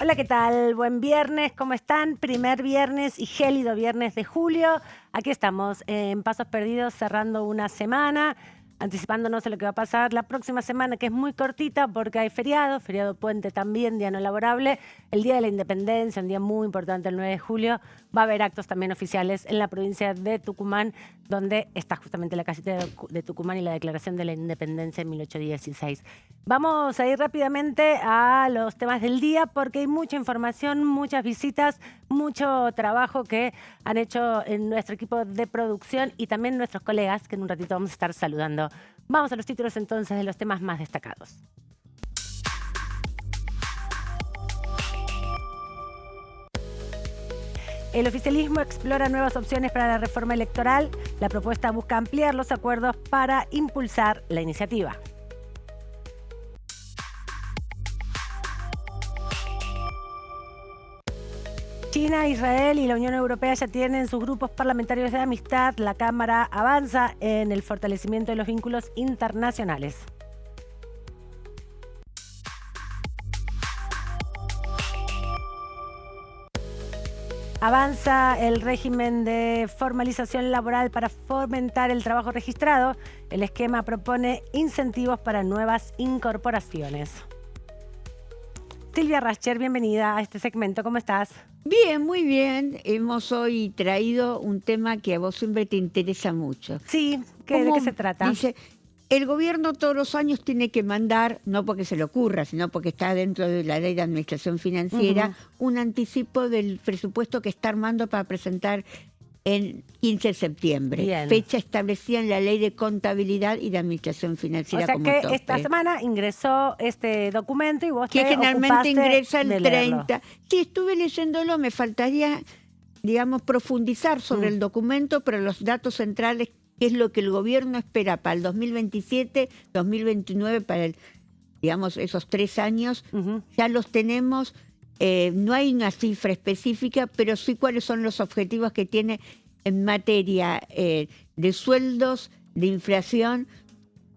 Hola, ¿qué tal? Buen viernes, ¿cómo están? Primer viernes y gélido viernes de julio. Aquí estamos en Pasos Perdidos cerrando una semana, anticipándonos a lo que va a pasar la próxima semana, que es muy cortita porque hay feriado puente también, día no laborable, el Día de la Independencia, un día muy importante el 9 de julio. Va a haber actos también oficiales en la provincia de Tucumán, donde está justamente la casita de Tucumán y la declaración de la independencia en 1816. Vamos a ir rápidamente a los temas del día porque hay mucha información, muchas visitas, mucho trabajo que han hecho en nuestro equipo de producción y también nuestros colegas que en un ratito vamos a estar saludando. Vamos a los títulos entonces de los temas más destacados. El oficialismo explora nuevas opciones para la reforma electoral. La propuesta busca ampliar los acuerdos para impulsar la iniciativa. China, Israel y la Unión Europea ya tienen sus grupos parlamentarios de amistad. La Cámara avanza en el fortalecimiento de los vínculos internacionales. Avanza el régimen de formalización laboral para fomentar el trabajo registrado. El esquema propone incentivos para nuevas incorporaciones. Silvia Rascher, bienvenida a este segmento. ¿Cómo estás? Bien, muy bien. Hemos hoy traído un tema que a vos siempre te interesa mucho. Sí, ¿de qué se trata? Dice, el gobierno todos los años tiene que mandar, no porque se le ocurra, sino porque está dentro de la ley de administración financiera, un anticipo del presupuesto que está armando para presentar el 15 de septiembre, Bien. Fecha establecida en la Ley de Contabilidad y de Administración Financiera. O sea como que tope. Esta semana ingresó este documento y vos que te generalmente ingresa el de leerlo. 30. Sí, estuve leyéndolo, me faltaría, digamos, profundizar sobre el documento, pero los datos centrales, qué es lo que el gobierno espera para el 2027, 2029, para digamos, esos 3 años, ya los tenemos. No hay una cifra específica, pero sí cuáles son los objetivos que tiene en materia de sueldos, de inflación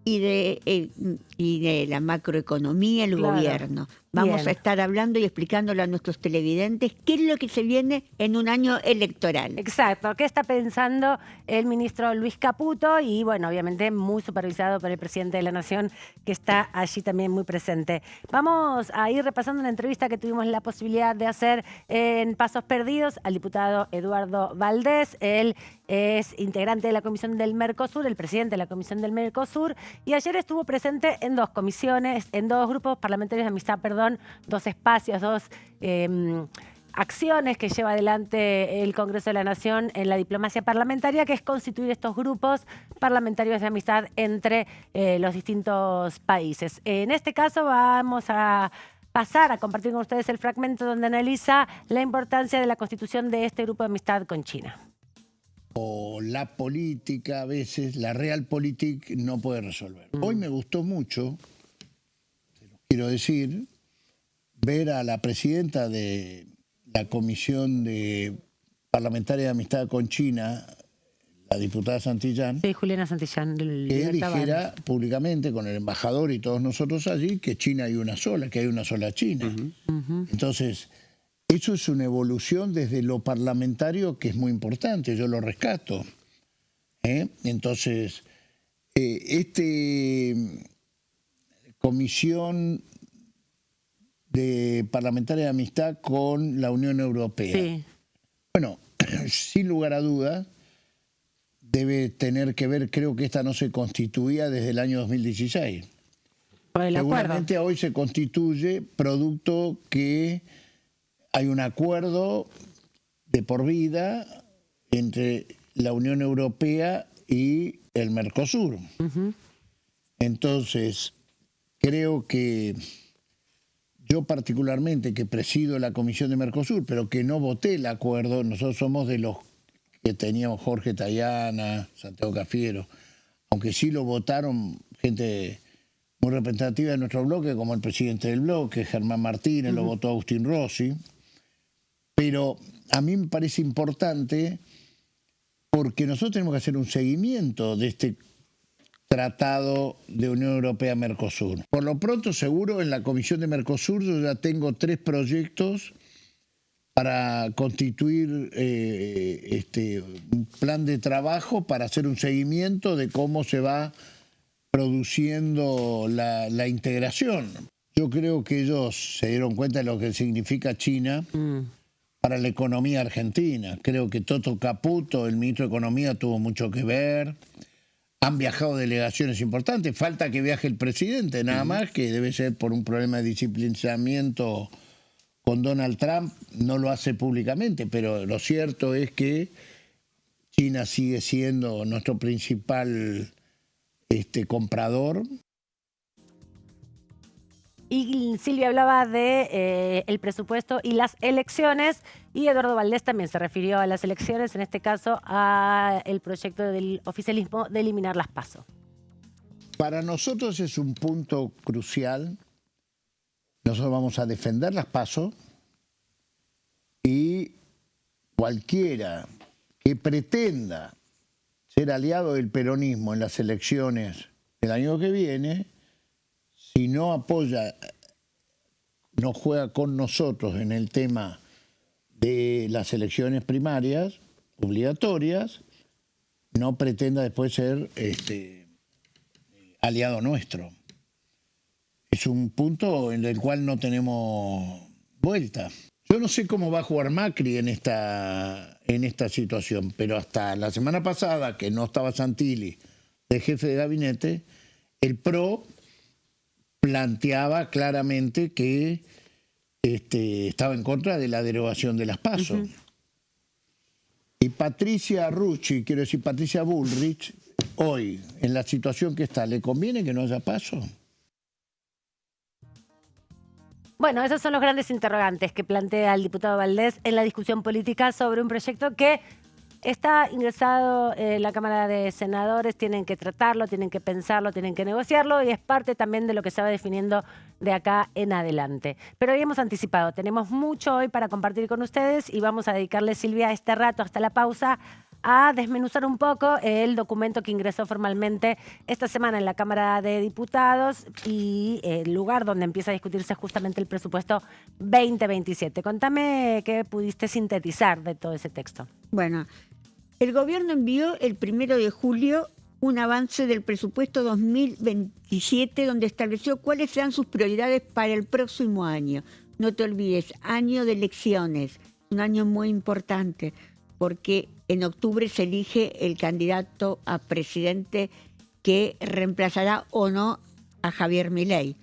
y de la macroeconomía, el gobierno. Vamos a estar hablando y explicándole a nuestros televidentes qué es lo que se viene en un año electoral. Exacto, ¿qué está pensando el ministro Luis Caputo? Y bueno, obviamente muy supervisado por el presidente de la Nación, que está allí también muy presente. Vamos a ir repasando una entrevista que tuvimos la posibilidad de hacer en Pasos Perdidos al diputado Eduardo Valdés. Él es integrante de la Comisión del Mercosur, el presidente de la Comisión del Mercosur, y ayer estuvo presente en 2 comisiones, en 2 grupos parlamentarios de amistad, 2 espacios, 2 acciones que lleva adelante el Congreso de la Nación en la diplomacia parlamentaria, que es constituir estos grupos parlamentarios de amistad entre los distintos países. En este caso vamos a pasar a compartir con ustedes el fragmento donde analiza la importancia de la constitución de este grupo de amistad con China. O la política, a veces, la realpolitik no puede resolver. Hoy me gustó mucho, quiero decir, ver a la presidenta de la Comisión Parlamentaria de Amistad con China, la diputada Santillán, sí, Juliana Santillán, que dijera públicamente con el embajador y todos nosotros allí que China hay una sola, que hay una sola China. Entonces, eso es una evolución desde lo parlamentario que es muy importante, yo lo rescato. Entonces, comisión parlamentaria de amistad con la Unión Europea. Sí. Bueno, sin lugar a dudas, debe tener que ver, creo que esta no se constituía desde el año 2016. Por el Seguramente acuerdo. Hoy se constituye producto que hay un acuerdo de por vida entre la Unión Europea y el Mercosur. Entonces, creo que yo particularmente, que presido la Comisión de Mercosur, pero que no voté el acuerdo, nosotros somos de los que teníamos Jorge Tayana, Santiago Cafiero, aunque sí lo votaron gente muy representativa de nuestro bloque, como el presidente del bloque, Germán Martínez, lo votó Agustín Rossi. Pero a mí me parece importante porque nosotros tenemos que hacer un seguimiento de este tratado de Unión Europea-Mercosur. Por lo pronto, seguro, en la Comisión de Mercosur yo ya tengo 3 proyectos para constituir un plan de trabajo para hacer un seguimiento de cómo se va produciendo la integración. Yo creo que ellos se dieron cuenta de lo que significa China para la economía argentina. Creo que Toto Caputo, el ministro de Economía, tuvo mucho que ver. Han viajado delegaciones importantes. Falta que viaje el presidente, nada más, que debe ser por un problema de disciplinamiento con Donald Trump. No lo hace públicamente, pero lo cierto es que China sigue siendo nuestro principal comprador. Y Silvia hablaba de el presupuesto y las elecciones, y Eduardo Valdés también se refirió a las elecciones, en este caso al proyecto del oficialismo de eliminar las PASO. Para nosotros es un punto crucial. Nosotros vamos a defender las PASO y cualquiera que pretenda ser aliado del peronismo en las elecciones del año que viene, si no apoya, no juega con nosotros en el tema de las elecciones primarias obligatorias, no pretenda después ser aliado nuestro. Es un punto en el cual no tenemos vuelta. Yo no sé cómo va a jugar Macri en esta situación, pero hasta la semana pasada, que no estaba Santilli de jefe de gabinete, el PRO planteaba claramente que estaba en contra de la derogación de las PASO. Y Patricia Rucci, quiero decir Patricia Bullrich, hoy, en la situación que está, ¿le conviene que no haya PASO? Bueno, esos son los grandes interrogantes que plantea el diputado Valdés en la discusión política sobre un proyecto que está ingresado en la Cámara de Senadores. Tienen que tratarlo, tienen que pensarlo, tienen que negociarlo, y es parte también de lo que se va definiendo de acá en adelante. Pero hoy hemos anticipado, tenemos mucho hoy para compartir con ustedes y vamos a dedicarle, Silvia, este rato hasta la pausa a desmenuzar un poco el documento que ingresó formalmente esta semana en la Cámara de Diputados y el lugar donde empieza a discutirse justamente el presupuesto 2027. Contame qué pudiste sintetizar de todo ese texto. Bueno, el gobierno envió el 1 de julio un avance del presupuesto 2027 donde estableció cuáles serán sus prioridades para el próximo año. No te olvides, año de elecciones, un año muy importante, porque en octubre se elige el candidato a presidente que reemplazará o no a Javier Milei,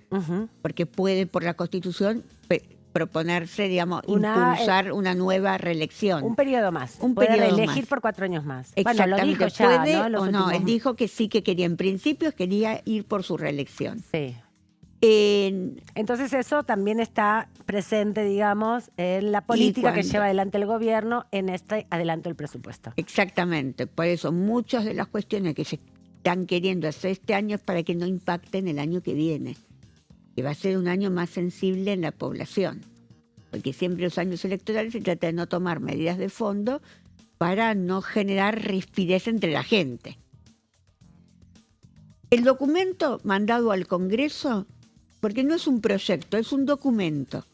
porque puede por la Constitución proponerse, digamos, impulsar una nueva reelección. Un periodo más. Puede reelegir por 4 años más. Exactamente. Bueno, lo dijo ya, ¿Puede ¿no? o no? Él dijo que sí, que quería, en principio quería ir por su reelección. Sí. Entonces eso también está presente, digamos, en la política que lleva adelante el gobierno en este adelanto del presupuesto. Exactamente. Por eso muchas de las cuestiones que se están queriendo hacer este año es para que no impacten el año que viene, que va a ser un año más sensible en la población, porque siempre los años electorales se trata de no tomar medidas de fondo para no generar rispidez entre la gente. El documento mandado al Congreso, porque no es un proyecto, es un documento,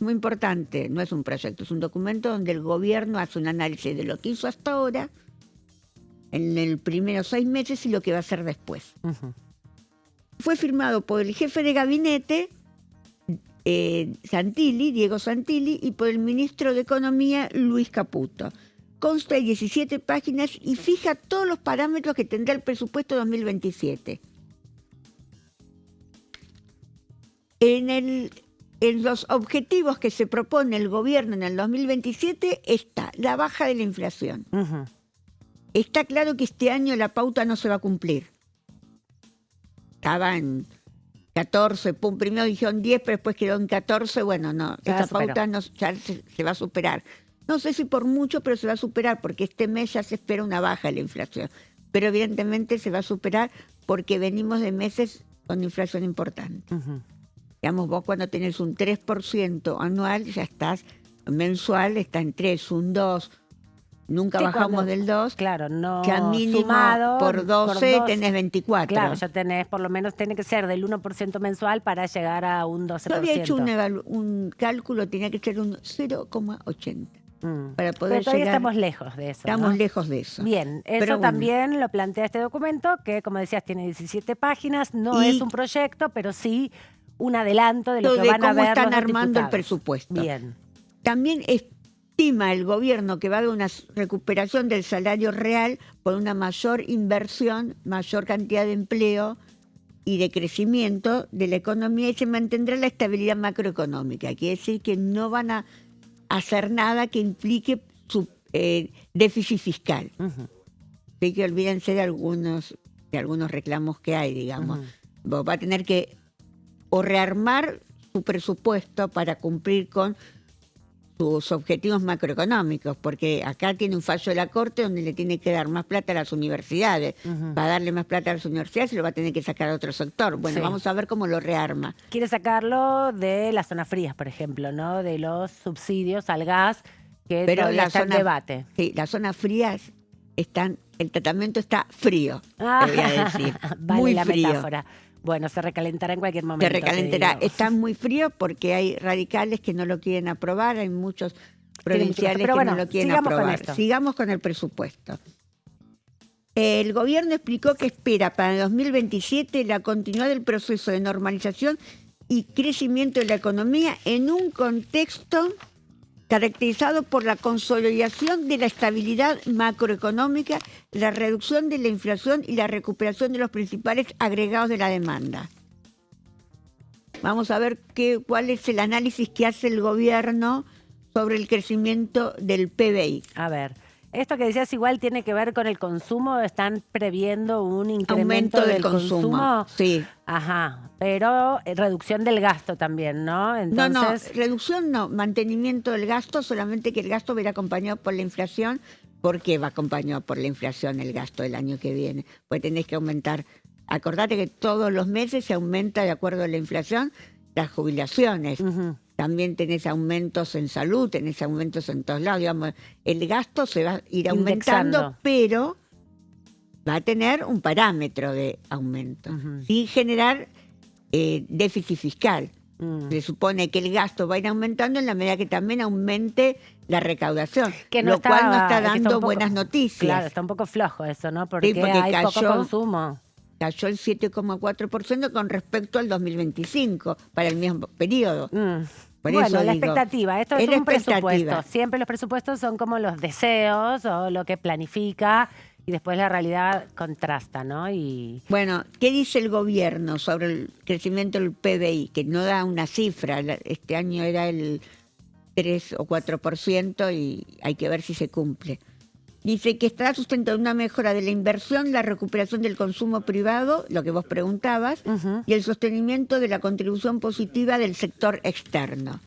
muy importante, no es un proyecto, es un documento donde el gobierno hace un análisis de lo que hizo hasta ahora, en el primeros 6 meses y lo que va a hacer después. Fue firmado por el jefe de gabinete, Santilli, Diego Santilli, y por el ministro de Economía, Luis Caputo. Consta de 17 páginas y fija todos los parámetros que tendrá el presupuesto 2027. En los objetivos que se propone el gobierno en el 2027 está la baja de la inflación. Está claro que este año la pauta no se va a cumplir. Estaba en 14, primero dijeron 10, pero después quedó en 14. Bueno, no, esa pauta no, ya se va a superar. No sé si por mucho, pero se va a superar, porque este mes ya se espera una baja de la inflación. Pero evidentemente se va a superar porque venimos de meses con inflación importante. Digamos, vos cuando tenés un 3% anual, ya estás, mensual está en 3, un 2, nunca Sí, bajamos cuando- del 2, Claro, no ya mínimo sumado por 12 dos. tenés 24. Claro, ya tenés, por lo menos tiene que ser del 1% mensual para llegar a un 12%. Yo había hecho un cálculo, tenía que ser un 0,80 para Pero poder todavía llegar. estamos lejos de eso, Estamos ¿no? lejos de eso. Bien, eso Pero bueno. también lo plantea este documento, que como decías tiene 17 páginas, no Y- es un proyecto, pero sí un adelanto de lo que de van a cómo ver están los armando el diputados. presupuesto. Bien. También estima el gobierno que va a haber una recuperación del salario real por una mayor inversión, mayor cantidad de empleo y de crecimiento de la economía, y se mantendrá la estabilidad macroeconómica. Quiere decir que no van a hacer nada que implique su déficit fiscal. Ujú. Así que olvídense de algunos reclamos que hay, digamos. Va a tener que o rearmar su presupuesto para cumplir con sus objetivos macroeconómicos, porque acá tiene un fallo de la Corte donde le tiene que dar más plata a las universidades. Para darle más plata a las universidades se lo va a tener que sacar a otro sector. Bueno, Sí. vamos a ver cómo lo rearma. Quiere sacarlo de las zonas frías, por ejemplo, ¿no? De los subsidios al gas, que Pero todavía la está en zona- debate. Sí, las zonas frías el tratamiento está frío, Ah, te voy a decir. vale muy la frío. metáfora. Bueno, se recalentará en cualquier momento. Se recalentará. te digo. Está muy frío porque hay radicales que no lo quieren aprobar, hay muchos provinciales Pero que bueno, no lo quieren sigamos con aprobar. esto. Sigamos con el presupuesto. El gobierno explicó que espera para el 2027 la continuidad del proceso de normalización y crecimiento de la economía en un contexto caracterizado por la consolidación de la estabilidad macroeconómica, la reducción de la inflación y la recuperación de los principales agregados de la demanda. Vamos a ver cuál es el análisis que hace el gobierno sobre el crecimiento del PBI. A ver, esto que decías igual tiene que ver con el consumo, ¿están previendo un incremento Aumento del consumo? Sí. Ajá, pero reducción del gasto también, ¿no? Entonces, No, reducción no, mantenimiento del gasto, solamente que el gasto va a ir acompañado por la inflación. ¿Por qué va acompañado por la inflación el gasto del año que viene? Pues tenés que aumentar. Acordate que todos los meses se aumenta, de acuerdo a la inflación, las jubilaciones. ujú, También tenés aumentos en salud, tenés aumentos en todos lados. Digamos, el gasto se va a ir aumentando, Indexando. pero va a tener un parámetro de aumento, Ujú. sin generar déficit fiscal. mm. Se supone que el gasto va a ir aumentando en la medida que también aumente la recaudación, Que no lo cual no estaba- está que está un dando poco- buenas noticias. Claro, está un poco flojo eso, ¿no? Porque, porque hay poco cayó- consumo. Cayó el 7,4% con respecto al 2025, para el mismo periodo. Por Bueno, eso la digo, expectativa. Esto es es la un presupuesto. expectativa. Siempre los presupuestos son como los deseos o lo que planifica y después la realidad contrasta, ¿no? Y Bueno, ¿qué dice el gobierno sobre el crecimiento del PBI? Que no da una cifra. Este año era el 3 o 4% y hay que ver si se cumple. Dice que estará sustentado una mejora de la inversión, la recuperación del consumo privado, lo que vos preguntabas, Ujú. y el sostenimiento de la contribución positiva del sector externo.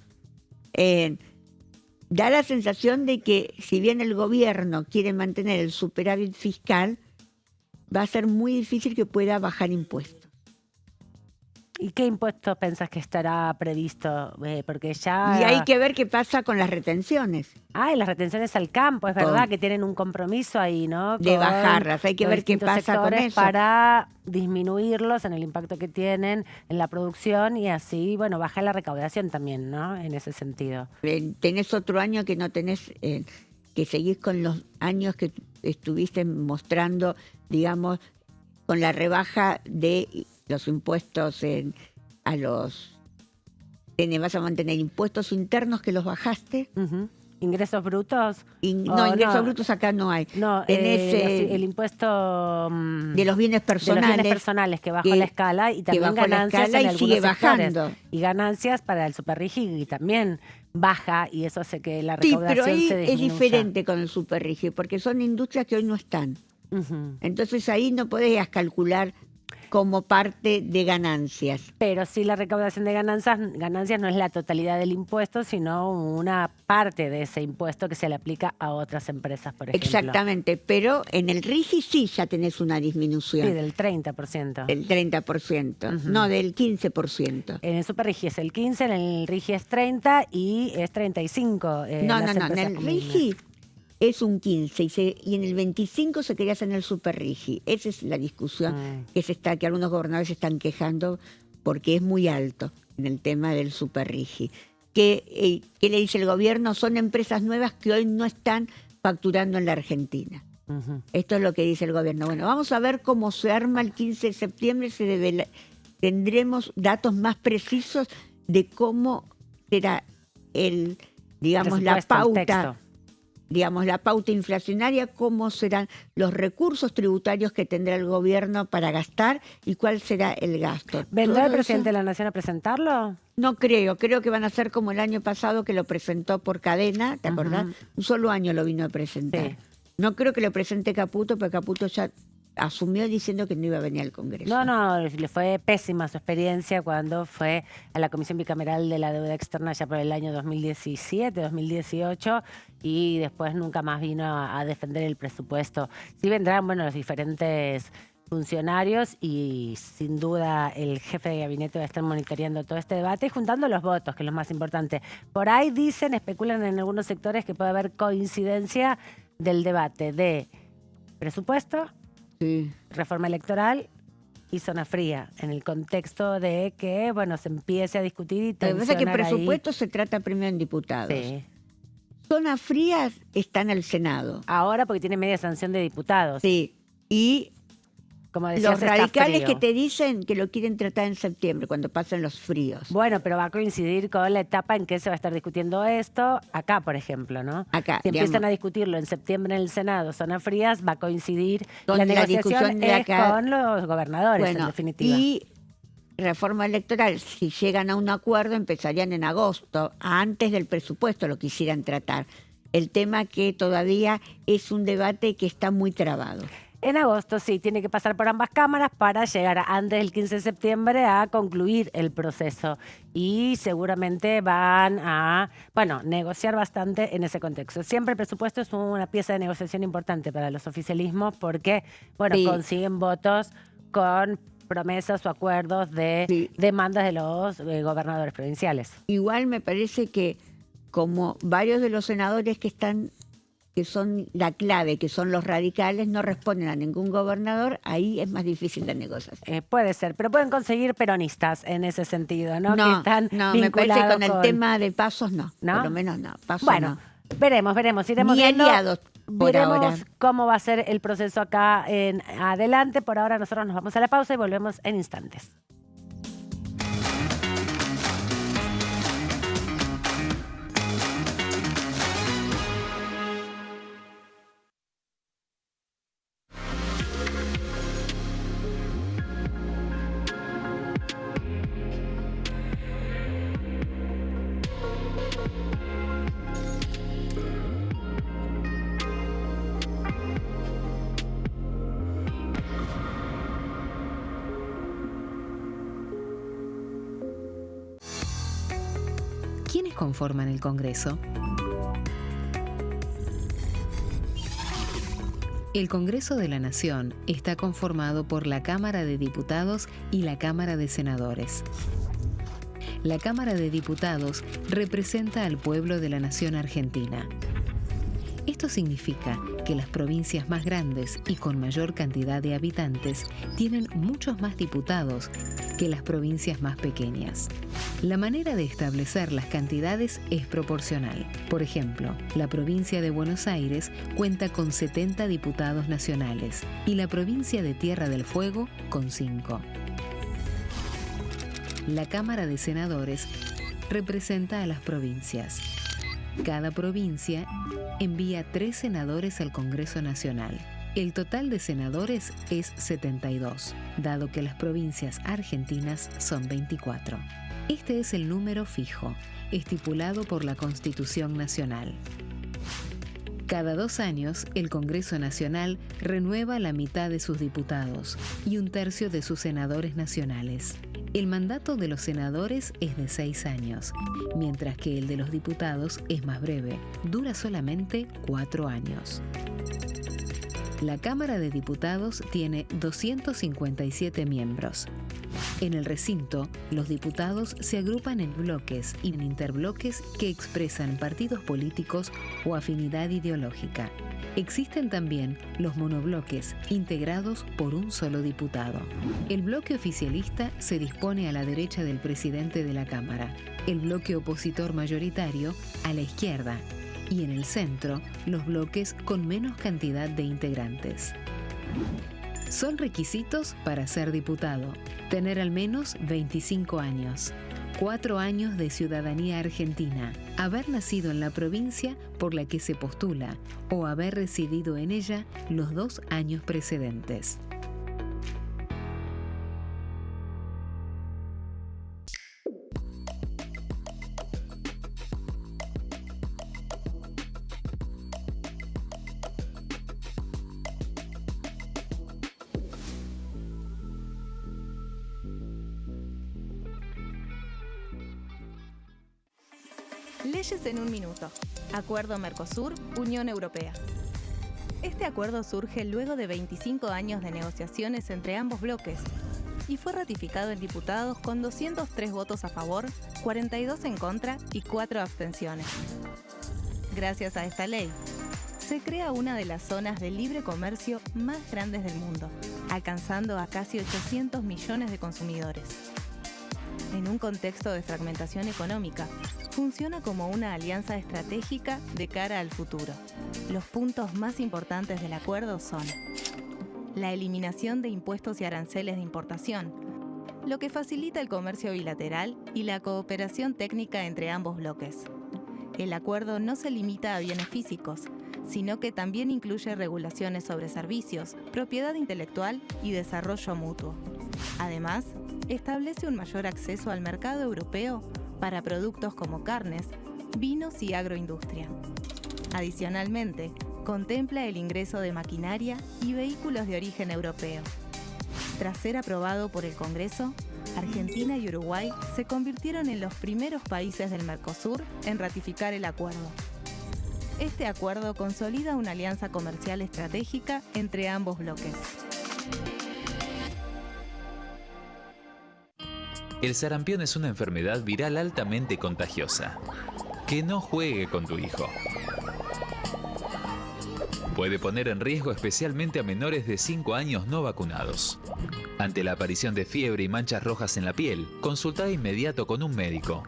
Da la sensación de que si bien el gobierno quiere mantener el superávit fiscal, va a ser muy difícil que pueda bajar impuestos. ¿Y qué impuestos pensás que estará previsto? Porque ya... Y hay que ver qué pasa con las retenciones. Ah, y las retenciones al campo, es verdad Con- que tienen un compromiso ahí, ¿no? De Con bajarlas, hay que los ver qué distintos pasa con sectores eso. para disminuirlos en el impacto que tienen en la producción y así, bueno, bajar la recaudación también, ¿no? En ese sentido. Tenés otro año que no tenés, que seguís con los años que estuviste mostrando, digamos, con la rebaja de los impuestos a los... Vas a mantener impuestos internos que los bajaste. Ujú. ¿Ingresos brutos? No, ingresos brutos acá no hay. No, Tenés el impuesto de los bienes de los bienes personales. personales que bajó que- la escala y también bajó la ganancias escala en y algunos sigue sectores. bajando. Y ganancias para el superrígido y también baja y eso hace que la Sí, recaudación pero ahí se es disminuya. diferente con el superrígido, porque son industrias que hoy no están. Ujú. Entonces ahí no podés calcular como parte de ganancias. Pero sí la recaudación de ganancias no es la totalidad del impuesto, sino una parte de ese impuesto que se le aplica a otras empresas, por ejemplo. Exactamente, pero en el RIGI sí ya tenés una disminución. Sí, del 30%. Del 30%, Ujú. no, del 15%. En el superrigi es el 15, en el rigi es 30 y es 35. No, las en empresas el comunes. RIGI es un 15 y en el 25 se quería hacer en el superrigi. Esa es la discusión que algunos gobernadores se están quejando porque es muy alto en el tema del superrigi. ¿Qué le dice el gobierno? Son empresas nuevas que hoy no están facturando en la Argentina. Esto es lo que dice el gobierno. Bueno, vamos a ver cómo se arma el 15 de septiembre. Tendremos datos más precisos de cómo será la pauta. Digamos, la pauta inflacionaria, cómo serán los recursos tributarios que tendrá el gobierno para gastar y cuál será el gasto. ¿Vendrá el presidente de la Nación a presentarlo? No creo que van a ser como el año pasado que lo presentó por cadena, ¿te acordás? Un solo año lo vino a presentar. Sí. No creo que lo presente Caputo, porque Caputo ya asumió diciendo que no iba a venir al Congreso. No, le fue pésima su experiencia cuando fue a la Comisión Bicameral de la Deuda Externa ya por el año 2017, 2018, y después nunca más vino a defender el presupuesto. Sí vendrán, los diferentes funcionarios y sin duda el jefe de gabinete va a estar monitoreando todo este debate y juntando los votos, que es lo más importante. Por ahí especulan en algunos sectores que puede haber coincidencia del debate de presupuesto, reforma electoral y zona fría, en el contexto de que, se empiece a discutir y tensionar. Lo que pasa es que presupuesto se trata primero en diputados. Sí. Zona fría está en el Senado. Ahora porque tiene media sanción de diputados. Sí, y como decías, los radicales que te dicen que lo quieren tratar en septiembre, cuando pasen los fríos. Bueno, pero va a coincidir con la etapa en que se va a estar discutiendo esto, acá, por ejemplo, ¿no? Acá, si empiezan a discutirlo en septiembre en el Senado, zonas frías, va a coincidir con la negociación negociación con los gobernadores, en definitiva. Y reforma electoral, si llegan a un acuerdo, empezarían en agosto, antes del presupuesto lo quisieran tratar. El tema que todavía es un debate que está muy trabado. En agosto, sí, tiene que pasar por ambas cámaras para llegar antes del 15 de septiembre a concluir el proceso. Y seguramente van a, negociar bastante en ese contexto. Siempre el presupuesto es una pieza de negociación importante para los oficialismos porque, consiguen votos con promesas o acuerdos de demandas de los gobernadores provinciales. Igual me parece que como varios de los senadores que son la clave, que son los radicales, no responden a ningún gobernador, ahí es más difícil la negociación. Puede ser, pero pueden conseguir peronistas en ese sentido, ¿no? No, que están me parece que con el tema de pasos no, por lo menos no. Veremos, iremos ni viendo. Aliados por ahora. Cómo va a ser el proceso acá en adelante. Por ahora nosotros nos vamos a la pausa y volvemos en instantes. ¿Quiénes conforman el Congreso? El Congreso de la Nación está conformado por la Cámara de Diputados y la Cámara de Senadores. La Cámara de Diputados representa al pueblo de la nación argentina. Esto significa que las provincias más grandes y con mayor cantidad de habitantes tienen muchos más diputados que las provincias más pequeñas. La manera de establecer las cantidades es proporcional. Por ejemplo, la provincia de Buenos Aires cuenta con 70 diputados nacionales y la provincia de Tierra del Fuego con 5. La Cámara de Senadores representa a las provincias. Cada provincia envía 3 senadores al Congreso Nacional. El total de senadores es 72, dado que las provincias argentinas son 24. Este es el número fijo, estipulado por la Constitución Nacional. Cada 2 años, el Congreso Nacional renueva la mitad de sus diputados y 1/3 de sus senadores nacionales. El mandato de los senadores es de 6 años, mientras que el de los diputados es más breve, dura solamente 4 años. La Cámara de Diputados tiene 257 miembros. En el recinto, los diputados se agrupan en bloques y en interbloques que expresan partidos políticos o afinidad ideológica. Existen también los monobloques, integrados por un solo diputado. El bloque oficialista se dispone a la derecha del presidente de la Cámara, el bloque opositor mayoritario a la izquierda, y en el centro, los bloques con menos cantidad de integrantes. Son requisitos para ser diputado: tener al menos 25 años, 4 años de ciudadanía argentina, haber nacido en la provincia por la que se postula o haber residido en ella los 2 años precedentes. Leyes en un minuto. Acuerdo Mercosur-Unión Europea. Este acuerdo surge luego de 25 años de negociaciones entre ambos bloques y fue ratificado en diputados con 203 votos a favor, 42 en contra y 4 abstenciones. Gracias a esta ley, se crea una de las zonas de libre comercio más grandes del mundo, alcanzando a casi 800 millones de consumidores. En un contexto de fragmentación económica, funciona como una alianza estratégica de cara al futuro. Los puntos más importantes del acuerdo son: la eliminación de impuestos y aranceles de importación, lo que facilita el comercio bilateral y la cooperación técnica entre ambos bloques. El acuerdo no se limita a bienes físicos, sino que también incluye regulaciones sobre servicios, propiedad intelectual y desarrollo mutuo. Además, establece un mayor acceso al mercado europeo para productos como carnes, vinos y agroindustria. Adicionalmente, contempla el ingreso de maquinaria y vehículos de origen europeo. Tras ser aprobado por el Congreso, Argentina y Uruguay se convirtieron en los primeros países del Mercosur en ratificar el acuerdo. Este acuerdo consolida una alianza comercial estratégica entre ambos bloques. El sarampión es una enfermedad viral altamente contagiosa. Que no juegue con tu hijo. Puede poner en riesgo especialmente a menores de 5 años no vacunados. Ante la aparición de fiebre y manchas rojas en la piel, consulta de inmediato con un médico.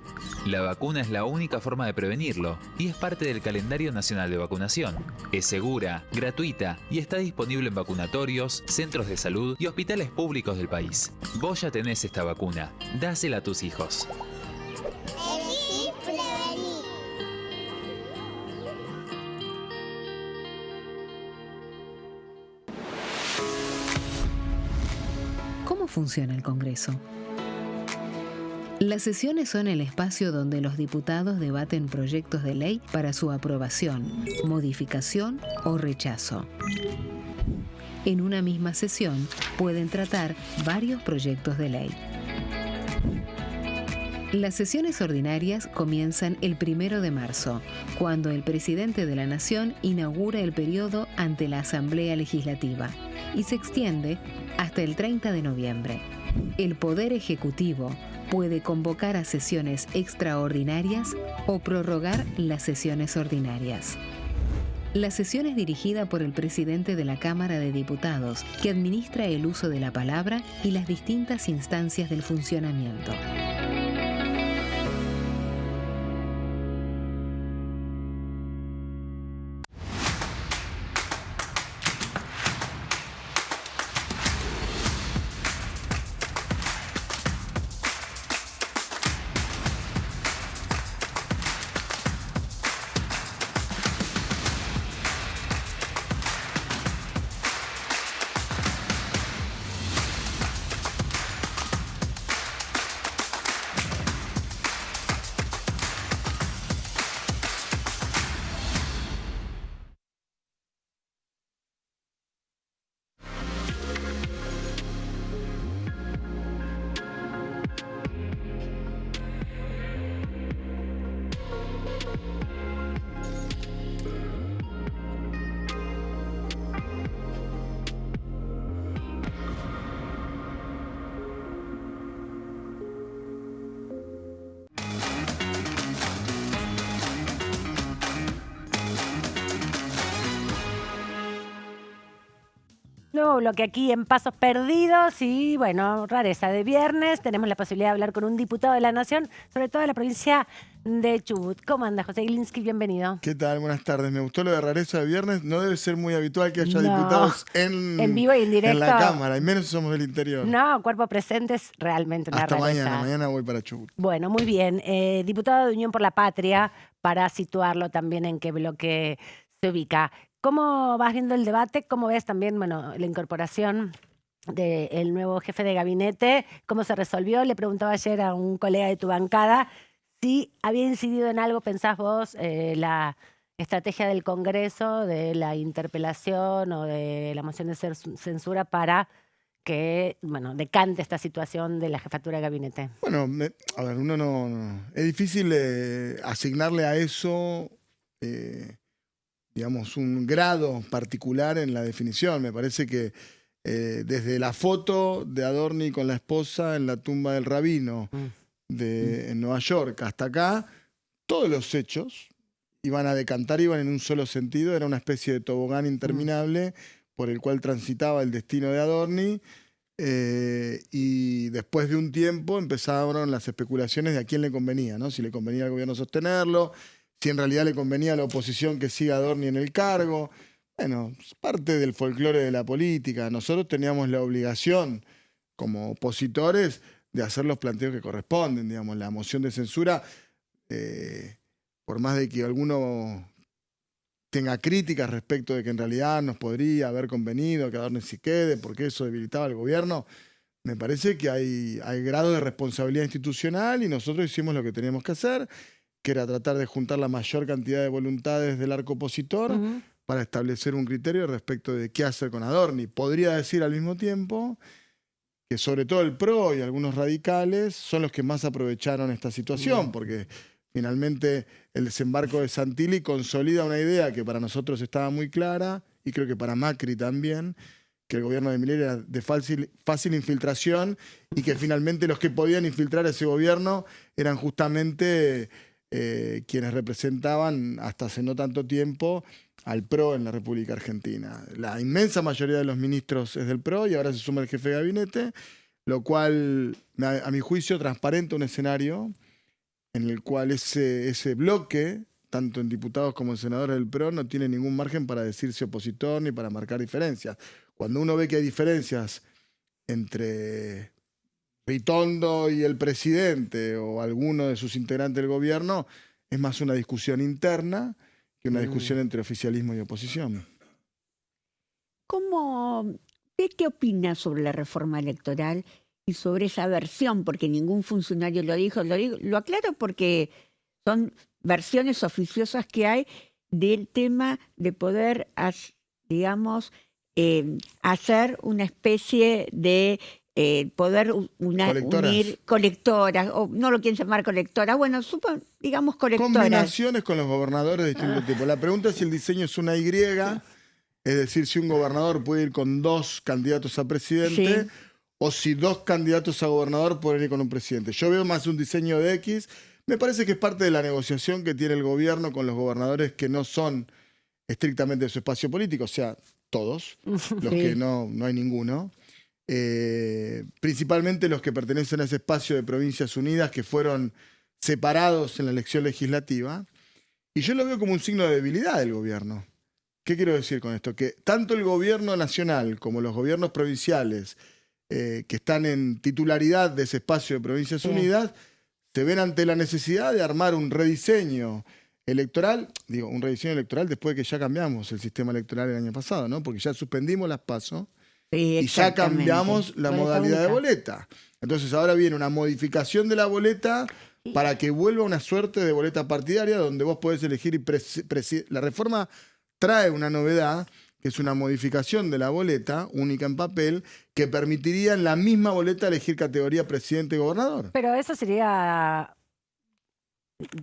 La vacuna es la única forma de prevenirlo y es parte del calendario nacional de vacunación. Es segura, gratuita y está disponible en vacunatorios, centros de salud y hospitales públicos del país. Vos ya tenés esta vacuna, dásela a tus hijos. Elegí prevenir. ¿Cómo funciona el Congreso? Las sesiones son el espacio donde los diputados debaten proyectos de ley para su aprobación, modificación o rechazo. En una misma sesión pueden tratar varios proyectos de ley. Las sesiones ordinarias comienzan el 1 de marzo, cuando el presidente de la Nación inaugura el periodo ante la Asamblea Legislativa y se extiende hasta el 30 de noviembre. El Poder Ejecutivo puede convocar a sesiones extraordinarias o prorrogar las sesiones ordinarias. La sesión es dirigida por el presidente de la Cámara de Diputados, que administra el uso de la palabra y las distintas instancias del funcionamiento. nuevo bloque aquí en Pasos Perdidos y, bueno, rareza de viernes. Tenemos la posibilidad de hablar con un diputado de la Nación, sobre todo de la provincia de Chubut. ¿Cómo anda, José Glinsky? Bienvenido. ¿Qué tal? Buenas tardes. Me gustó lo de rareza de viernes. No debe ser muy habitual que haya No. diputados en vivo y en directo. en la Cámara, y menos si somos del interior. No, cuerpo presente es realmente una Hasta rareza. mañana voy para Chubut. Bueno, muy bien. Diputado de Unión por la Patria, para situarlo también en qué bloque se ubica. ¿Cómo vas viendo el debate? ¿Cómo ves también, bueno, la incorporación del nuevo jefe de gabinete? ¿Cómo se resolvió? Le preguntaba ayer a un colega de tu bancada si había incidido en algo, pensás vos, la estrategia del Congreso, de la interpelación o de la moción de censura para que, bueno, decante esta situación de la jefatura de gabinete. Bueno, a ver, uno no. Es difícil asignarle a eso, digamos, un grado particular en la definición. Me parece que desde la foto de Adorni con la esposa en la tumba del rabino en Nueva York hasta acá, todos los hechos iban a decantar, iban en un solo sentido. Era una especie de tobogán interminable por el cual transitaba el destino de Adorni. Y después de un tiempo empezaron las especulaciones de a quién le convenía, ¿no? Si le convenía al gobierno sostenerlo, si en realidad le convenía a la oposición que siga Adorni en el cargo. Bueno, es parte del folclore de la política. Nosotros teníamos la obligación, como opositores, de hacer los planteos que corresponden. Digamos, la moción de censura, por más de que alguno tenga críticas respecto de que en realidad nos podría haber convenido que Adorni se quede porque eso debilitaba al gobierno, me parece que hay grado de responsabilidad institucional y nosotros hicimos lo que teníamos que hacer, que era tratar de juntar la mayor cantidad de voluntades del arco opositor para establecer un criterio respecto de qué hacer con Adorni. Podría decir al mismo tiempo que sobre todo el PRO y algunos radicales son los que más aprovecharon esta situación, porque finalmente el desembarco de Santilli consolida una idea que para nosotros estaba muy clara, y creo que para Macri también, que el gobierno de Milei era de fácil infiltración y que finalmente los que podían infiltrar ese gobierno eran justamente quienes representaban hasta hace no tanto tiempo al PRO en la República Argentina. La inmensa mayoría de los ministros es del PRO y ahora se suma el jefe de gabinete, lo cual, a mi juicio, transparenta un escenario en el cual ese bloque, tanto en diputados como en senadores del PRO, no tiene ningún margen para decirse opositor ni para marcar diferencias. Cuando uno ve que hay diferencias entre Ritondo y el presidente o alguno de sus integrantes del gobierno, es más una discusión interna que una discusión entre oficialismo y oposición. ¿Qué opina sobre la reforma electoral y sobre esa versión? Porque ningún funcionario lo dijo. Lo aclaro porque son versiones oficiosas que hay del tema de poder, digamos, hacer una especie de poder unir colectoras, o no lo quieren llamar colectoras, bueno, digamos colectoras. Combinaciones con los gobernadores de distinto tipo. La pregunta es si el diseño es una Y, es decir, si un gobernador puede ir con 2 candidatos a presidente, o si 2 candidatos a gobernador pueden ir con un presidente. Yo veo más un diseño de X. Me parece que es parte de la negociación que tiene el gobierno con los gobernadores que no son estrictamente de su espacio político, o sea, todos, los que no hay ninguno. Principalmente los que pertenecen a ese espacio de Provincias Unidas que fueron separados en la elección legislativa. Y yo lo veo como un signo de debilidad del gobierno. ¿Qué quiero decir con esto? Que tanto el gobierno nacional como los gobiernos provinciales que están en titularidad de ese espacio de Provincias Unidas se ven ante la necesidad de armar un rediseño electoral, un rediseño electoral después de que ya cambiamos el sistema electoral el año pasado, ¿no? Porque ya suspendimos las PASO. Y ya cambiamos la modalidad de boleta. Entonces ahora viene una modificación de la boleta para que vuelva una suerte de boleta partidaria donde vos podés elegir la reforma trae una novedad, que es una modificación de la boleta única en papel, que permitiría en la misma boleta elegir categoría presidente y gobernador. Pero eso sería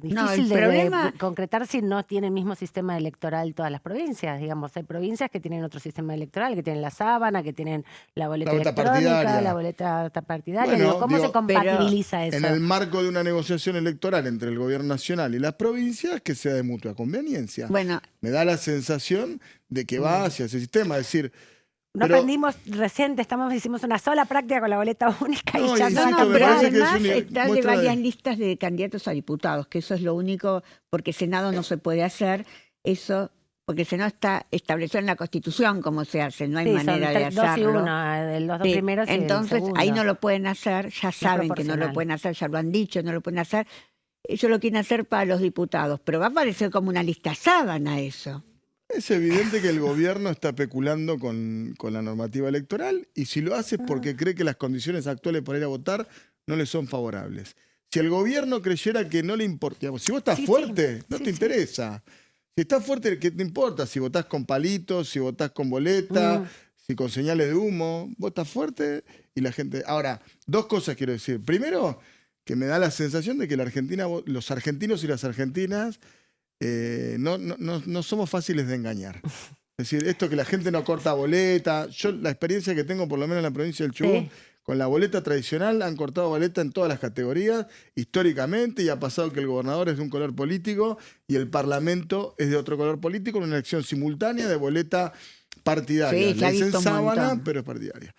difícil problema... de concretar si no tiene el mismo sistema electoral todas las provincias. Digamos, hay provincias que tienen otro sistema electoral, que tienen la sábana, que tienen la boleta electrónica, partidaria. la boleta partidaria. Bueno, ¿Cómo se compatibiliza eso? En el marco de una negociación electoral entre el gobierno nacional y las provincias, que sea de mutua conveniencia. Bueno, me da la sensación de que va hacia ese sistema. Es decir, No Pero- aprendimos reciente, hicimos una sola práctica con la boleta única No, y ya y no insisto, me Pero parece que es además una está de muestra de- varias listas de candidatos a diputados, que eso es lo único, porque Senado no se puede hacer, eso, porque el Senado está establecido en la Constitución cómo se hace, no hay Sí, manera de son dos y hacerlo. uno, los dos Sí, primeros y el entonces ahí segundo. no lo pueden hacer, ya saben que no lo proporcional. pueden hacer, ya lo han dicho, no lo pueden hacer. Ellos lo quieren hacer para los diputados, pero va a parecer como una lista sábana eso. Es evidente que el gobierno está especulando con la normativa electoral y si lo hace es porque cree que las condiciones actuales para ir a votar no le son favorables. Si el gobierno creyera que no le importa, digamos, si vos estás Sí, sí. fuerte, no Sí, te sí. interesa. Si estás fuerte, ¿qué te importa? Si votás con palitos, si votás con boleta, si con señales de humo, vos estás fuerte y la gente... Ahora, dos cosas quiero decir. Primero, que me da la sensación de que la Argentina, los argentinos y las argentinas no somos fáciles de engañar. Es decir, esto que la gente no corta boleta, yo la experiencia que tengo por lo menos en la provincia del Chubut, Sí. con la boleta tradicional han cortado boleta en todas las categorías, históricamente, y ha pasado que el gobernador es de un color político y el parlamento es de otro color político en una elección simultánea de boleta partidaria. Sí, se ha Le dicen visto un sábana, montón. pero es partidaria.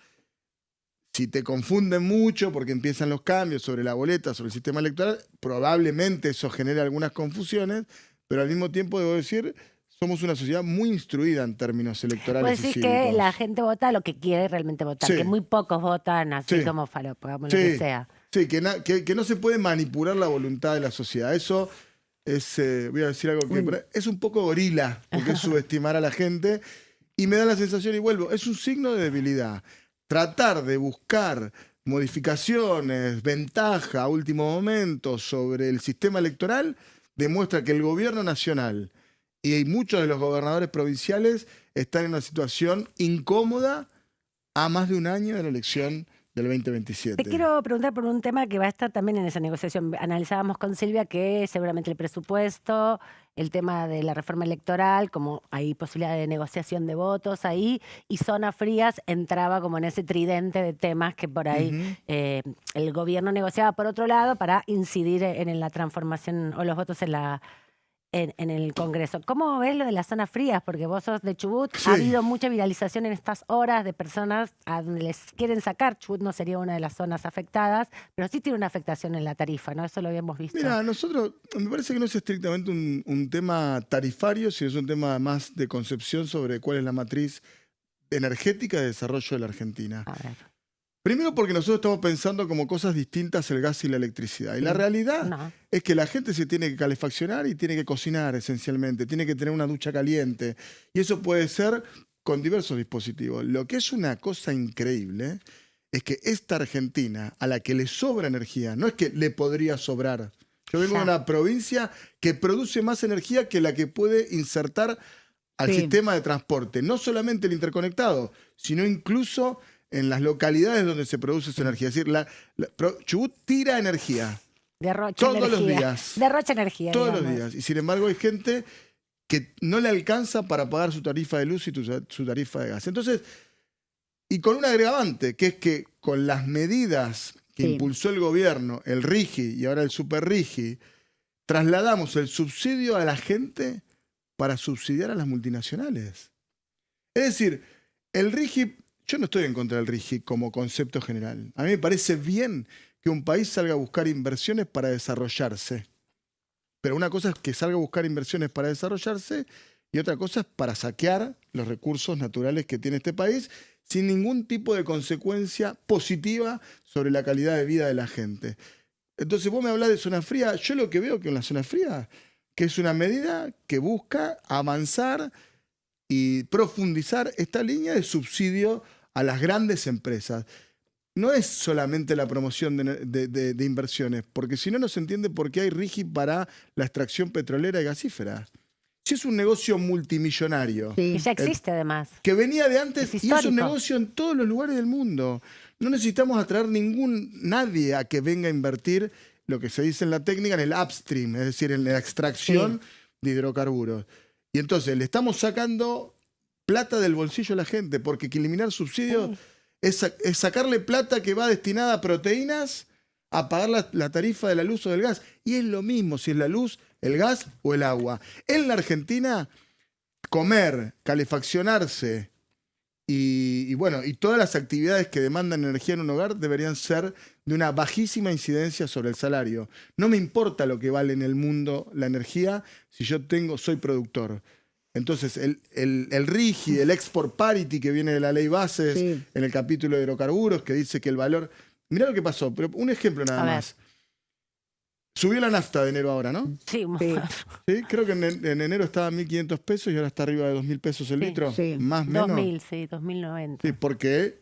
Si te confunden mucho porque empiezan los cambios sobre la boleta, sobre el sistema electoral, probablemente eso genere algunas confusiones, pero al mismo tiempo debo decir, somos una sociedad muy instruida en términos electorales Puedes y decir cívicos. que la gente vota lo que quiere realmente votar, Sí. que muy pocos votan así Sí. como falopa, como Sí, lo que sea. sí, que no se puede manipular la voluntad de la sociedad. Eso es, voy a decir algo que es un poco gorila, porque es subestimar a la gente. Y me da la sensación, y vuelvo, es un signo de debilidad. Tratar de buscar modificaciones, ventaja a último momento sobre el sistema electoral demuestra que el gobierno nacional y muchos de los gobernadores provinciales están en una situación incómoda a más de un año de la elección del 2027. Te quiero preguntar por un tema que va a estar también en esa negociación. Analizábamos con Silvia que seguramente el presupuesto, el tema de la reforma electoral, como hay posibilidad de negociación de votos ahí, y Zona Frías entraba como en ese tridente de temas que por ahí el gobierno negociaba por otro lado para incidir en la transformación o los votos en el Congreso. ¿Cómo ves lo de las zonas frías? Porque vos sos de Chubut, Sí. ha habido mucha viralización en estas horas de personas a donde les quieren sacar. Chubut no sería una de las zonas afectadas, pero sí tiene una afectación en la tarifa, ¿no? Eso lo habíamos visto. Mira, nosotros, me parece que no es estrictamente un tema tarifario, sino es un tema más de concepción sobre cuál es la matriz energética de desarrollo de la Argentina. A ver. Primero porque nosotros estamos pensando como cosas distintas el gas y la electricidad. Y la Sí. realidad No. es que la gente se tiene que calefaccionar y tiene que cocinar esencialmente, tiene que tener una ducha caliente. Y eso puede ser con diversos dispositivos. Lo que es una cosa increíble es que esta Argentina, a la que le sobra energía, no es que le podría sobrar. Yo vengo Ya. de una provincia que produce más energía que la que puede insertar al Sí. sistema de transporte. No solamente el interconectado, sino incluso en las localidades donde se produce esa energía. Es decir, Chubut tira energía Derrocha todos los energía. días. Derrocha energía. todos los digamos. días. Y sin embargo hay gente que no le alcanza para pagar su tarifa de luz y su tarifa de gas. Entonces, y con un agravante, que es que con las medidas que Sí. impulsó el gobierno, el RIGI y ahora el Super RIGI, trasladamos el subsidio a la gente para subsidiar a las multinacionales. Es decir, el RIGI, yo no estoy en contra del RIGI como concepto general. A mí me parece bien que un país salga a buscar inversiones para desarrollarse. Pero una cosa es que salga a buscar inversiones para desarrollarse y otra cosa es para saquear los recursos naturales que tiene este país sin ningún tipo de consecuencia positiva sobre la calidad de vida de la gente. Entonces vos me hablás de zona fría, yo lo que veo que en la zona fría, que es una medida que busca avanzar y profundizar esta línea de subsidio a las grandes empresas. No es solamente la promoción de inversiones, porque si no, no se entiende por qué hay RIGI para la extracción petrolera y gasífera. Si es un negocio multimillonario, Sí. Y ya existe además. que venía de antes Es y es un histórico. negocio en todos los lugares del mundo. No necesitamos atraer nadie a que venga a invertir lo que se dice en la técnica en el upstream, es decir, en la extracción de hidrocarburos. Y entonces le estamos sacando plata del bolsillo a la gente, porque que eliminar subsidios es sacarle plata que va destinada a proteínas a pagar la tarifa de la luz o del gas. Y es lo mismo si es la luz, el gas o el agua. En la Argentina, comer, calefaccionarse Y bueno, y todas las actividades que demandan energía en un hogar deberían ser de una bajísima incidencia sobre el salario. No me importa lo que vale en el mundo la energía si yo soy productor. Entonces, el RIGI, el Export Parity que viene de la ley Bases, Sí. en el capítulo de hidrocarburos, que dice que el valor... Mirá lo que pasó, pero un ejemplo nada A ver. más. Subió la nafta de enero ahora, ¿no? Sí, Sí. ¿Sí? Creo que en enero estaba a 1.500 pesos y ahora está arriba de 2.000 pesos el Sí. litro. Sí. Más o menos. 2000, sí, 2090. Sí, porque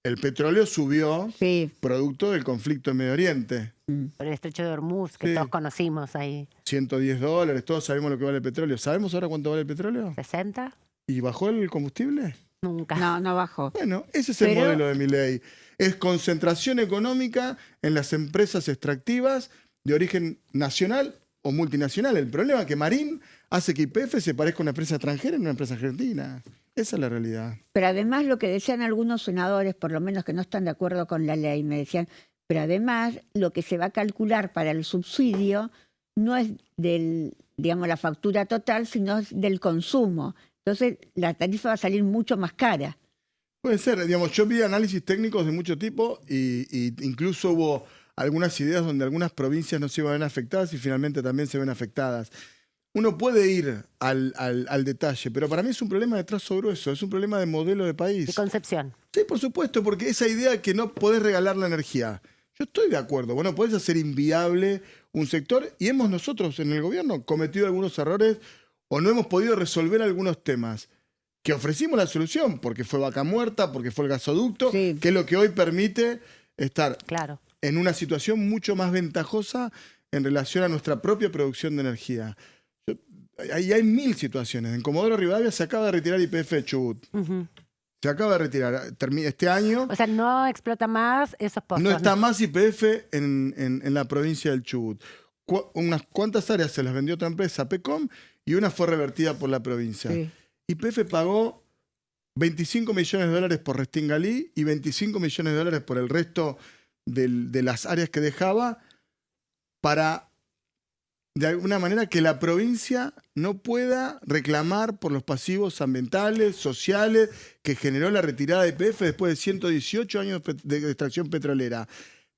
el petróleo subió Sí. producto del conflicto en Medio Oriente. Por el estrecho de Hormuz, que Sí. todos conocimos ahí. $110, todos sabemos lo que vale el petróleo. ¿Sabemos ahora cuánto vale el petróleo? ¿60? ¿Y bajó el combustible? Nunca. No, no bajó. Bueno, ese es el Pero- modelo de Milei. Es concentración económica en las empresas extractivas de origen nacional o multinacional. El problema es que Marín hace que YPF se parezca a una empresa extranjera en una empresa argentina. Esa es la realidad. Pero además lo que decían algunos senadores, por lo menos que no están de acuerdo con la ley, me decían, pero además lo que se va a calcular para el subsidio no es digamos, la factura total, sino es del consumo. Entonces la tarifa va a salir mucho más cara. Puede ser, digamos, yo vi análisis técnicos de mucho tipo y incluso hubo algunas ideas donde algunas provincias no se iban a ver afectadas y finalmente también se ven afectadas. Uno puede ir al detalle, pero para mí es un problema de trazo grueso, es un problema de modelo de país. De concepción. Sí, por supuesto, porque esa idea que no podés regalar la energía, yo estoy de acuerdo. Bueno, podés hacer inviable un sector y hemos nosotros en el gobierno cometido algunos errores o no hemos podido resolver algunos temas que ofrecimos la solución, porque fue Vaca Muerta, porque fue el gasoducto, Sí. que es lo que hoy permite estar Claro. en una situación mucho más ventajosa en relación a nuestra propia producción de energía. Ahí hay 1000 situaciones. En Comodoro Rivadavia se acaba de retirar YPF de Chubut. Ujú. Se acaba de retirar. Este año O sea, no explota más esos pozos. no está más YPF en la provincia del Chubut. Unas cuantas áreas se las vendió otra empresa, PECOM, y una fue revertida por la provincia. Sí. YPF pagó $25 millones por Restingalí y $25 millones por el resto de las áreas que dejaba para, de alguna manera, que la provincia no pueda reclamar por los pasivos ambientales, sociales, que generó la retirada de YPF después de 118 años de extracción petrolera.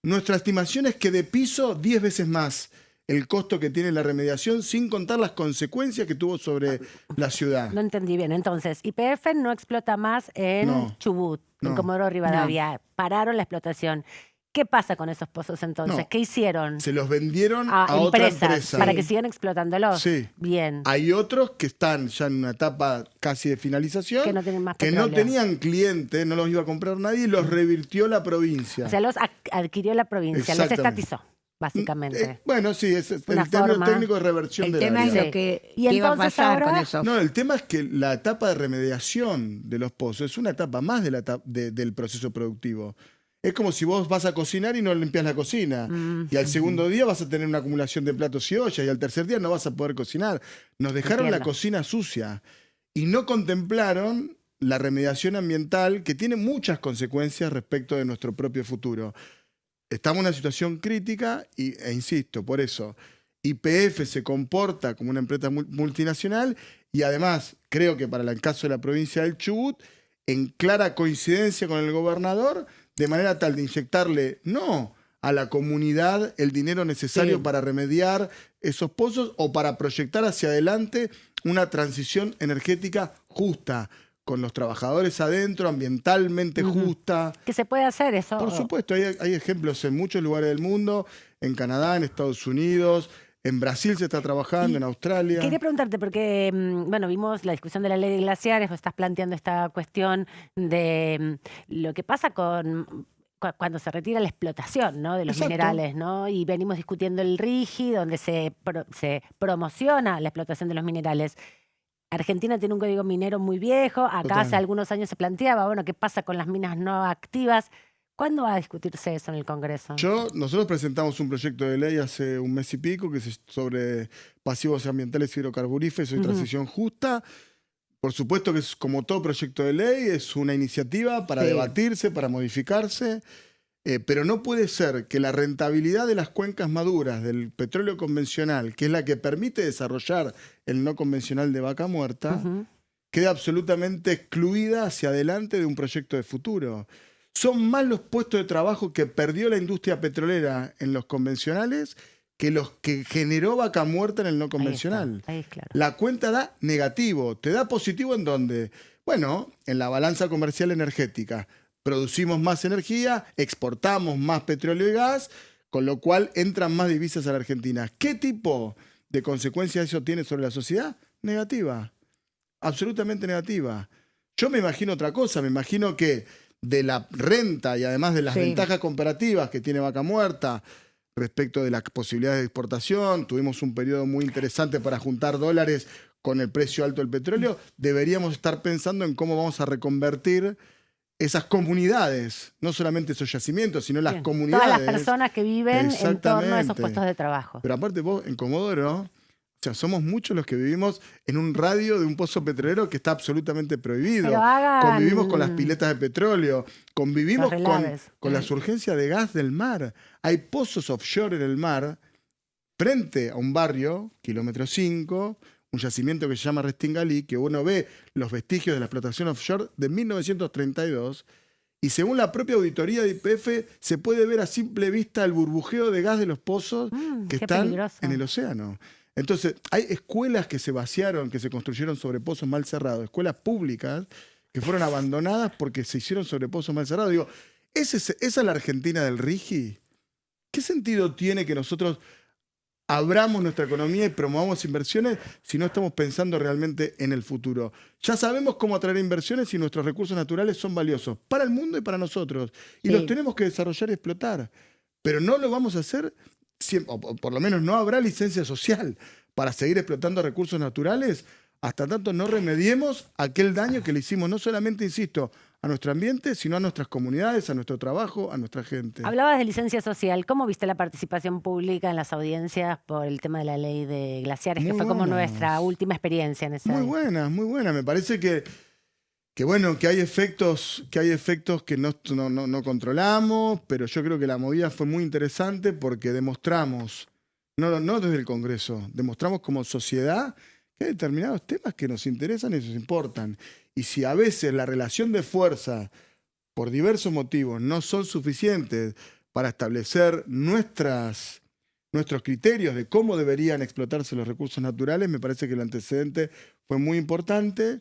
Nuestra estimación es que de piso 10 veces más el costo que tiene la remediación, sin contar las consecuencias que tuvo sobre la ciudad. No entendí bien. Entonces, YPF no explota más en No. Chubut, en No. Comodoro Rivadavia. Pararon la explotación. ¿Qué pasa con esos pozos entonces? No. ¿Qué hicieron? Se los vendieron A a otra empresas empresa. para que sigan explotándolos. Sí. Bien. Hay otros que están ya en una etapa casi de finalización, Que no tienen más que no petróleo. tenían clientes, no los iba a comprar nadie y los revirtió la provincia. O sea, los adquirió la provincia, los Exactamente. estatizó, básicamente. Bueno, sí, es el Una término forma. técnico de reversión El de tema es área. lo que Y qué iba a entonces pasar ahora- con eso. No, el tema es que la etapa de remediación de los pozos es una etapa más de del proceso productivo. Es como si vos vas a cocinar y no limpias la cocina. Y al segundo día vas a tener una acumulación de platos y ollas y al tercer día no vas a poder cocinar. Nos dejaron la Entiendo. cocina sucia y no contemplaron la remediación ambiental que tiene muchas consecuencias respecto de nuestro propio futuro. Estamos en una situación crítica e insisto, por eso YPF se comporta como una empresa multinacional y además creo que para el caso de la provincia del Chubut, en clara coincidencia con el gobernador, de manera tal de inyectarle no a la comunidad el dinero necesario Sí. para remediar esos pozos o para proyectar hacia adelante una transición energética justa, con los trabajadores adentro, ambientalmente justa. ¿Qué se puede hacer eso? Por supuesto, hay ejemplos en muchos lugares del mundo, en Canadá, en Estados Unidos, en Brasil se está trabajando, en Australia. Quería preguntarte, porque, bueno, vimos la discusión de la ley de glaciares, vos estás planteando esta cuestión de lo que pasa con cuando se retira la explotación, ¿no?, de los Exacto. minerales, ¿no? Y venimos discutiendo el RIGI, donde se promociona la explotación de los minerales. Argentina tiene un código minero muy viejo, acá Total. hace algunos años se planteaba, bueno, ¿qué pasa con las minas no activas? ¿Cuándo va a discutirse eso en el Congreso? Nosotros presentamos un proyecto de ley hace un mes y pico que es sobre pasivos ambientales hidrocarburíferos y transición justa. Por supuesto que es como todo proyecto de ley, es una iniciativa para Sí. debatirse, para modificarse, pero no puede ser que la rentabilidad de las cuencas maduras del petróleo convencional, que es la que permite desarrollar el no convencional de Vaca Muerta, Ujú. queda absolutamente excluida hacia adelante de un proyecto de futuro. Son más los puestos de trabajo que perdió la industria petrolera en los convencionales que los que generó Vaca Muerta en el no convencional. Ahí es claro. La cuenta da negativo. ¿Te da positivo en dónde? Bueno, en la balanza comercial energética. Producimos más energía, exportamos más petróleo y gas, con lo cual entran más divisas a la Argentina. ¿Qué tipo de consecuencia eso tiene sobre la sociedad? Negativa. Absolutamente negativa. Yo me imagino otra cosa. Me imagino que de la renta y además de las ventajas comparativas que tiene Vaca Muerta respecto de las posibilidades de exportación, tuvimos un periodo muy interesante para juntar dólares con el precio alto del petróleo, deberíamos estar pensando en cómo vamos a reconvertir esas comunidades, no solamente esos yacimientos, sino las comunidades. Todas las personas que viven en torno a esos puestos de trabajo. Pero aparte vos, en Comodoro, o sea, somos muchos los que vivimos en un radio de un pozo petrolero que está absolutamente prohibido. Convivimos con las piletas de petróleo, convivimos con la surgencia de gas del mar. Hay pozos offshore en el mar, frente a un barrio, kilómetro 5, un yacimiento que se llama Restingalí, que uno ve los vestigios de la explotación offshore de 1932, y según la propia auditoría de YPF, se puede ver a simple vista el burbujeo de gas de los pozos que están en el océano. Entonces, hay escuelas que se vaciaron, que se construyeron sobre pozos mal cerrados, escuelas públicas que fueron abandonadas porque se hicieron sobre pozos mal cerrados. Digo, ¿esa es la Argentina del RIGI? ¿Qué sentido tiene que nosotros abramos nuestra economía y promovamos inversiones si no estamos pensando realmente en el futuro? Ya sabemos cómo atraer inversiones y nuestros recursos naturales son valiosos para el mundo y para nosotros. Y los tenemos que desarrollar y explotar. Pero no lo vamos a hacer, o por lo menos no habrá licencia social para seguir explotando recursos naturales hasta tanto no remediemos aquel daño que le hicimos, no solamente, insisto, a nuestro ambiente, sino a nuestras comunidades, a nuestro trabajo, a nuestra gente. Hablabas de licencia social. ¿Cómo viste la participación pública en las audiencias por el tema de la ley de glaciares, que fue como nuestra última experiencia en esa? Muy buena, muy buena. Me parece que hay efectos que no controlamos, pero yo creo que la movida fue muy interesante porque demostramos, no desde el Congreso, demostramos como sociedad que hay determinados temas que nos interesan y nos importan. Y si a veces la relación de fuerza, por diversos motivos, no son suficientes para establecer nuestros criterios de cómo deberían explotarse los recursos naturales, me parece que el antecedente fue muy importante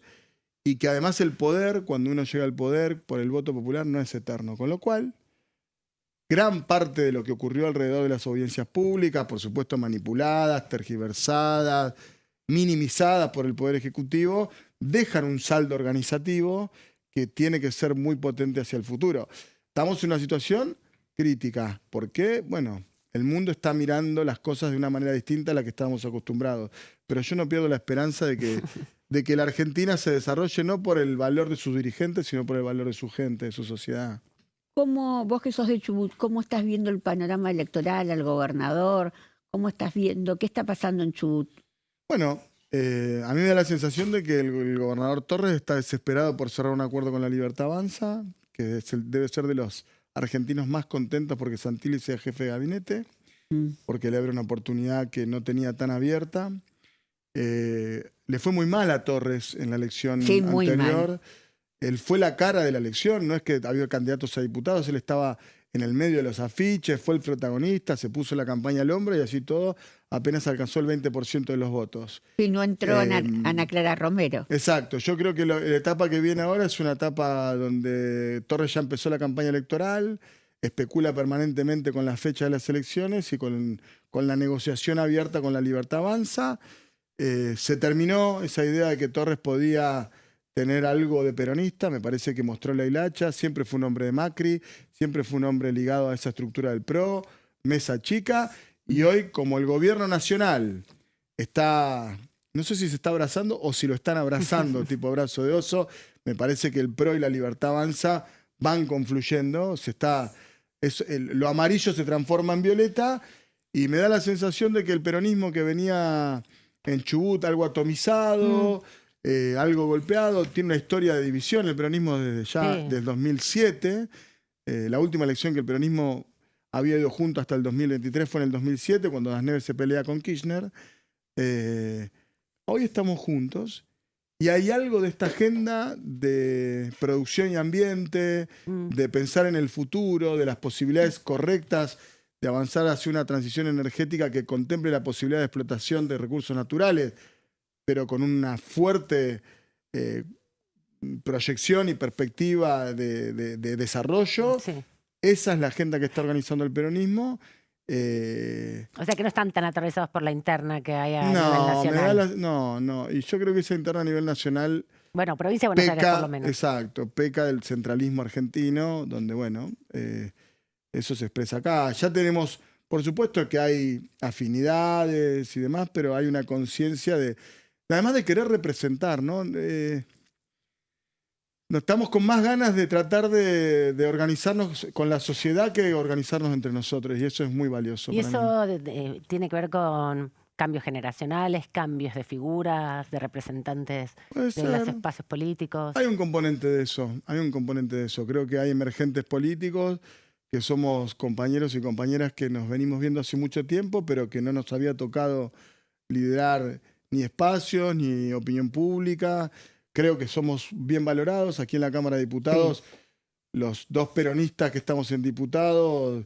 y que además el poder, cuando uno llega al poder por el voto popular, no es eterno. Con lo cual, gran parte de lo que ocurrió alrededor de las audiencias públicas, por supuesto manipuladas, tergiversadas, minimizadas por el Poder Ejecutivo, dejan un saldo organizativo que tiene que ser muy potente hacia el futuro. Estamos en una situación crítica. ¿Por qué? Bueno, el mundo está mirando las cosas de una manera distinta a la que estábamos acostumbrados. Pero yo no pierdo la esperanza de que la Argentina se desarrolle no por el valor de sus dirigentes, sino por el valor de su gente, de su sociedad. ¿Cómo, vos que sos de Chubut, cómo estás viendo el panorama electoral, al gobernador? ¿Cómo estás viendo? ¿Qué está pasando en Chubut? Bueno, a mí me da la sensación de que el gobernador Torres está desesperado por cerrar un acuerdo con La Libertad Avanza, que debe ser de los argentinos más contentos porque Santilli sea jefe de gabinete, porque le abre una oportunidad que no tenía tan abierta. Le fue muy mal a Torres en la elección anterior. Él fue la cara de la elección, no es que había candidatos a diputados, él estaba en el medio de los afiches, fue el protagonista, se puso la campaña al hombro y así todo apenas alcanzó el 20% de los votos. Y no entró Ana Clara Romero. Exacto, yo creo que la etapa que viene ahora es una etapa donde Torres ya empezó la campaña electoral, especula permanentemente con la fecha de las elecciones y con la negociación abierta con La Libertad Avanza. Se terminó esa idea de que Torres podía tener algo de peronista, me parece que mostró la hilacha, siempre fue un hombre de Macri, siempre fue un hombre ligado a esa estructura del PRO, mesa chica, y hoy como el gobierno nacional está, no sé si se está abrazando o si lo están abrazando, tipo abrazo de oso, me parece que el PRO y La Libertad Avanza van confluyendo, lo amarillo se transforma en violeta, y me da la sensación de que el peronismo que venía en Chubut algo atomizado, algo golpeado, tiene una historia de división el peronismo desde el 2007. La última elección que el peronismo había ido junto hasta el 2023 fue en el 2007, cuando Das Neves se pelea con Kirchner. Hoy estamos juntos Y hay algo de esta agenda de producción y ambiente, de pensar en el futuro, de las posibilidades correctas de avanzar hacia una transición energética que contemple la posibilidad de explotación de recursos naturales, pero con una fuerte proyección y perspectiva de desarrollo. Sí. Esa es la agenda que está organizando el peronismo. O sea que no están tan atravesados por la interna que hay a nivel nacional. No. Y yo creo que esa interna a nivel nacional Bueno, provincia de Buenos Aires por lo menos. Exacto, peca del centralismo argentino, donde, bueno, eso se expresa acá. Ya tenemos, por supuesto que hay afinidades y demás, pero hay una conciencia además de querer representar, ¿no? No estamos con más ganas de tratar de organizarnos con la sociedad que organizarnos entre nosotros, y eso es muy valioso. Y para eso mí. Tiene que ver con cambios generacionales, cambios de figuras, de representantes Puede de los ser. espacios políticos. Hay un componente de eso, Creo que hay emergentes políticos que somos compañeros y compañeras que nos venimos viendo hace mucho tiempo, pero que no nos había tocado liderar ni espacios, ni opinión pública. Creo que somos bien valorados aquí en la Cámara de Diputados. Sí. Los dos peronistas que estamos en diputados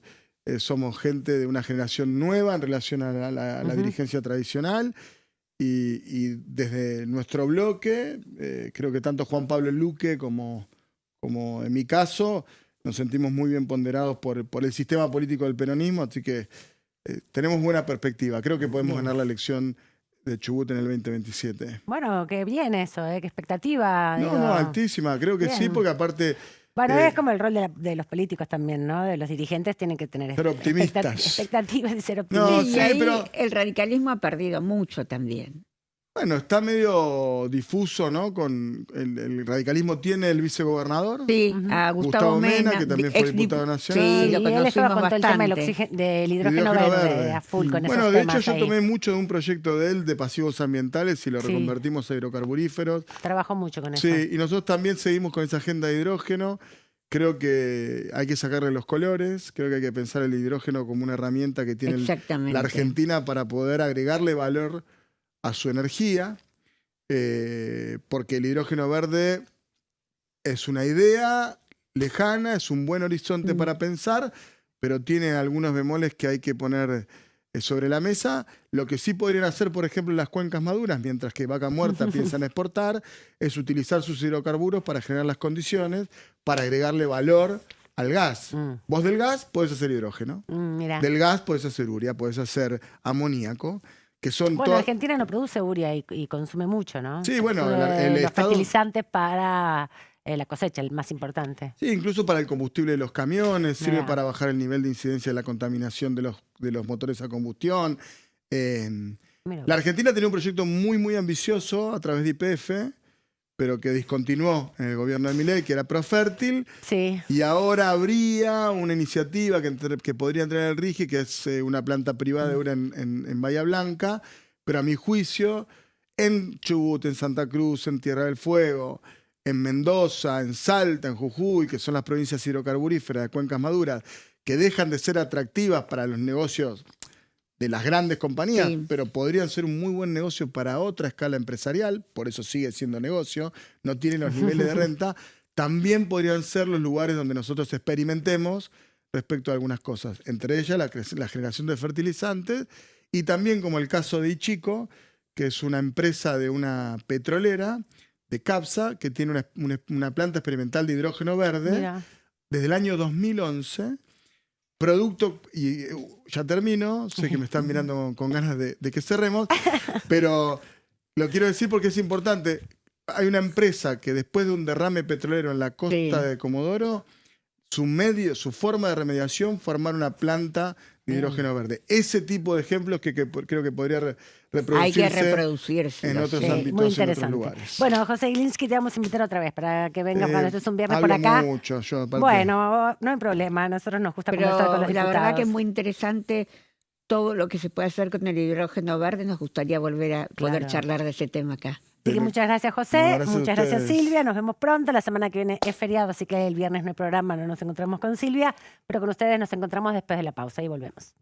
somos gente de una generación nueva en relación a la dirigencia tradicional. Y desde nuestro bloque, creo que tanto Juan Pablo Luque como en mi caso, nos sentimos muy bien ponderados por el sistema político del peronismo, así que tenemos buena perspectiva. Creo que podemos ganar la elección de Chubut en el 2027. Bueno, qué bien eso, qué expectativa. No, altísima, creo que bien. Sí, porque aparte... Bueno, es como el rol de los políticos también, ¿no? De los dirigentes tienen que tener ser optimistas. Expectativas de ser optimistas. No, sí, y ahí pero el radicalismo ha perdido mucho también. Bueno, está medio difuso, ¿no? Con el radicalismo tiene el vicegobernador. Sí, a Gustavo Mena, que también fue diputado nacional. Sí, lo conocimos él estaba con todo bastante. el tema del hidrógeno verde a full con esos Bueno, de temas hecho yo ahí. tomé mucho de un proyecto de él de pasivos ambientales y lo reconvertimos a hidrocarburíferos. Trabajó mucho con eso. Sí, y nosotros también seguimos con esa agenda de hidrógeno. Creo que hay que sacarle los colores, creo que hay que pensar el hidrógeno como una herramienta que tiene la Argentina para poder agregarle valor a su energía. Porque el hidrógeno verde es una idea lejana, es un buen horizonte para pensar, pero tiene algunos bemoles que hay que poner sobre la mesa. Lo que sí podrían hacer, por ejemplo, las cuencas maduras, mientras que Vaca Muerta piensan exportar, es utilizar sus hidrocarburos para generar las condiciones, para agregarle valor al gas. Vos del gas podés hacer hidrógeno, del gas podés hacer urea, podés hacer amoníaco. Que son bueno, Argentina no produce urea y consume mucho, ¿no? Sí, bueno, los fertilizantes para la cosecha, el más importante. Sí, incluso para el combustible de los camiones, sirve para bajar el nivel de incidencia de la contaminación de los motores a combustión. La Argentina tenía un proyecto muy, muy ambicioso a través de YPF, pero que discontinuó en el gobierno de Milei, que era Profértil. Sí. Y ahora habría una iniciativa que podría entrar en el RIGI, que es una planta privada de urea en Bahía Blanca, pero a mi juicio, en Chubut, en Santa Cruz, en Tierra del Fuego, en Mendoza, en Salta, en Jujuy, que son las provincias hidrocarburíferas de cuencas maduras, que dejan de ser atractivas para los negocios de las grandes compañías, pero podrían ser un muy buen negocio para otra escala empresarial, por eso sigue siendo negocio, no tienen los niveles de renta, también podrían ser los lugares donde nosotros experimentemos respecto a algunas cosas, entre ellas la generación de fertilizantes y también como el caso de Ichico, que es una empresa de una petrolera, de CAPSA, que tiene una planta experimental de hidrógeno verde desde el año 2011, producto, y ya termino, sé que me están mirando con ganas de que cerremos, pero lo quiero decir porque es importante. Hay una empresa que después de un derrame petrolero en la costa de Comodoro, su forma de remediación fue armar una planta de hidrógeno verde. Ese tipo de ejemplos que creo que podría reproducirse, hay que reproducirse en otros ámbitos, muy en otros lugares. Bueno, José Glinsky, te vamos a invitar otra vez para que vengas cuando estés un viernes por acá. Mucho, yo, bueno, no hay problema, a nosotros nos gusta conversar con los diputados. La verdad que es muy interesante todo lo que se puede hacer con el hidrógeno verde. Nos gustaría volver a poder charlar de ese tema acá. Así que muchas gracias, José. Muchas gracias, Silvia. Nos vemos pronto. La semana que viene es feriado, así que el viernes no hay programa, no nos encontramos con Silvia, pero con ustedes nos encontramos después de la pausa y volvemos.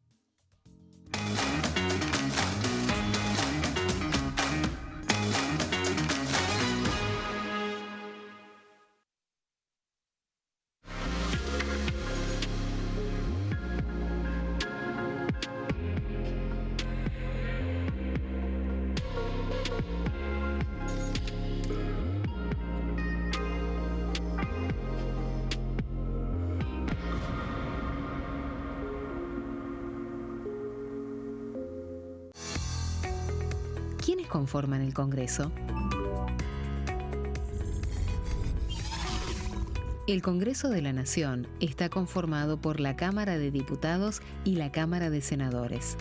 ¿Quiénes conforman el Congreso? El Congreso de la Nación está conformado por la Cámara de Diputados y la Cámara de Senadores.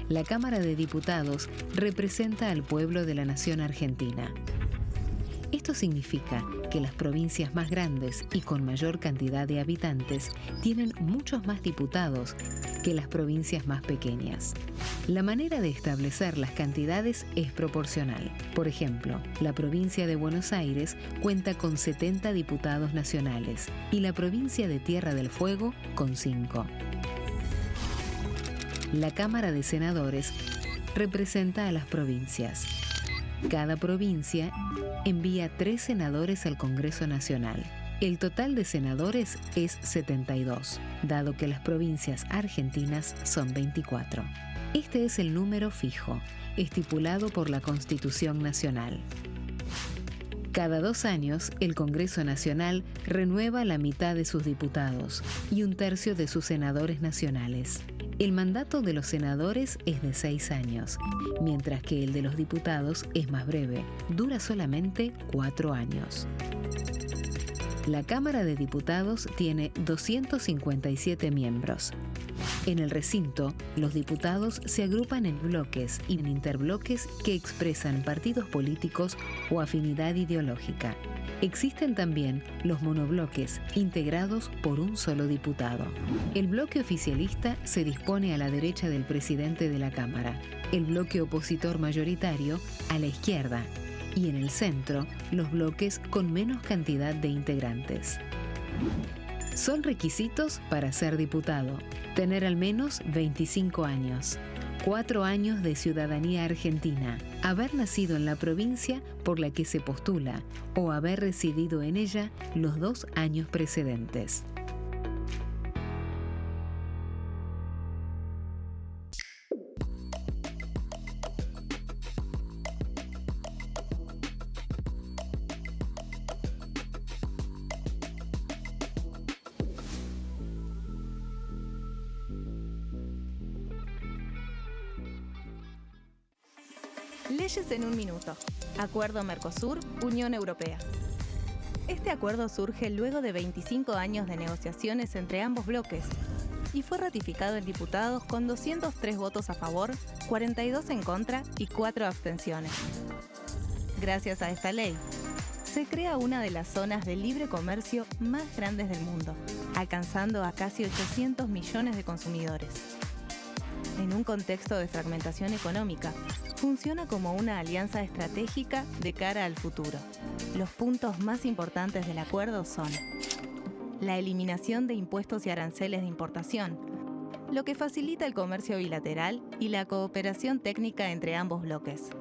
La Cámara de Diputados representa al pueblo de la nación argentina. Esto significa que las provincias más grandes y con mayor cantidad de habitantes tienen muchos más diputados que las provincias más pequeñas. La manera de establecer las cantidades es proporcional. Por ejemplo, la provincia de Buenos Aires cuenta con 70 diputados nacionales y la provincia de Tierra del Fuego con 5. La Cámara de Senadores representa a las provincias. Cada provincia envía 3 senadores al Congreso Nacional. El total de senadores es 72, dado que las provincias argentinas son 24. Este es el número fijo, estipulado por la Constitución Nacional. Cada 2 años, el Congreso Nacional renueva la mitad de sus diputados y 1/3 de sus senadores nacionales. El mandato de los senadores es de 6 años, mientras que el de los diputados es más breve, dura solamente 4 años. La Cámara de Diputados tiene 257 miembros. En el recinto, los diputados se agrupan en bloques y en interbloques que expresan partidos políticos o afinidad ideológica. Existen también los monobloques, integrados por un solo diputado. El bloque oficialista se dispone a la derecha del presidente de la Cámara, el bloque opositor mayoritario a la izquierda, y en el centro, los bloques con menos cantidad de integrantes. Son requisitos para ser diputado: tener al menos 25 años, 4 años de ciudadanía argentina, haber nacido en la provincia por la que se postula o haber residido en ella los 2 años precedentes. Leyes en un minuto. Acuerdo Mercosur, Unión Europea. Este acuerdo surge luego de 25 años de negociaciones entre ambos bloques y fue ratificado en diputados con 203 votos a favor, 42 en contra y 4 abstenciones. Gracias a esta ley, se crea una de las zonas de libre comercio más grandes del mundo, alcanzando a casi 800 millones de consumidores. En un contexto de fragmentación económica, funciona como una alianza estratégica de cara al futuro. Los puntos más importantes del acuerdo son la eliminación de impuestos y aranceles de importación, lo que facilita el comercio bilateral y la cooperación técnica entre ambos bloques.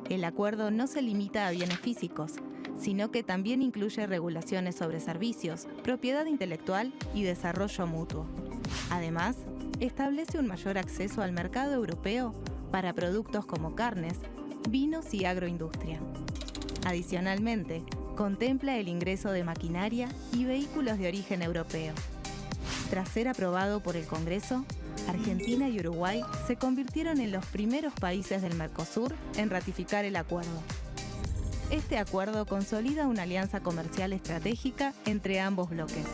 El acuerdo no se limita a bienes físicos, sino que también incluye regulaciones sobre servicios, propiedad intelectual y desarrollo mutuo. Además, establece un mayor acceso al mercado europeo para productos como carnes, vinos y agroindustria. Adicionalmente, contempla el ingreso de maquinaria y vehículos de origen europeo. Tras ser aprobado por el Congreso, Argentina y Uruguay se convirtieron en los primeros países del Mercosur en ratificar el acuerdo. Este acuerdo consolida una alianza comercial estratégica entre ambos bloques.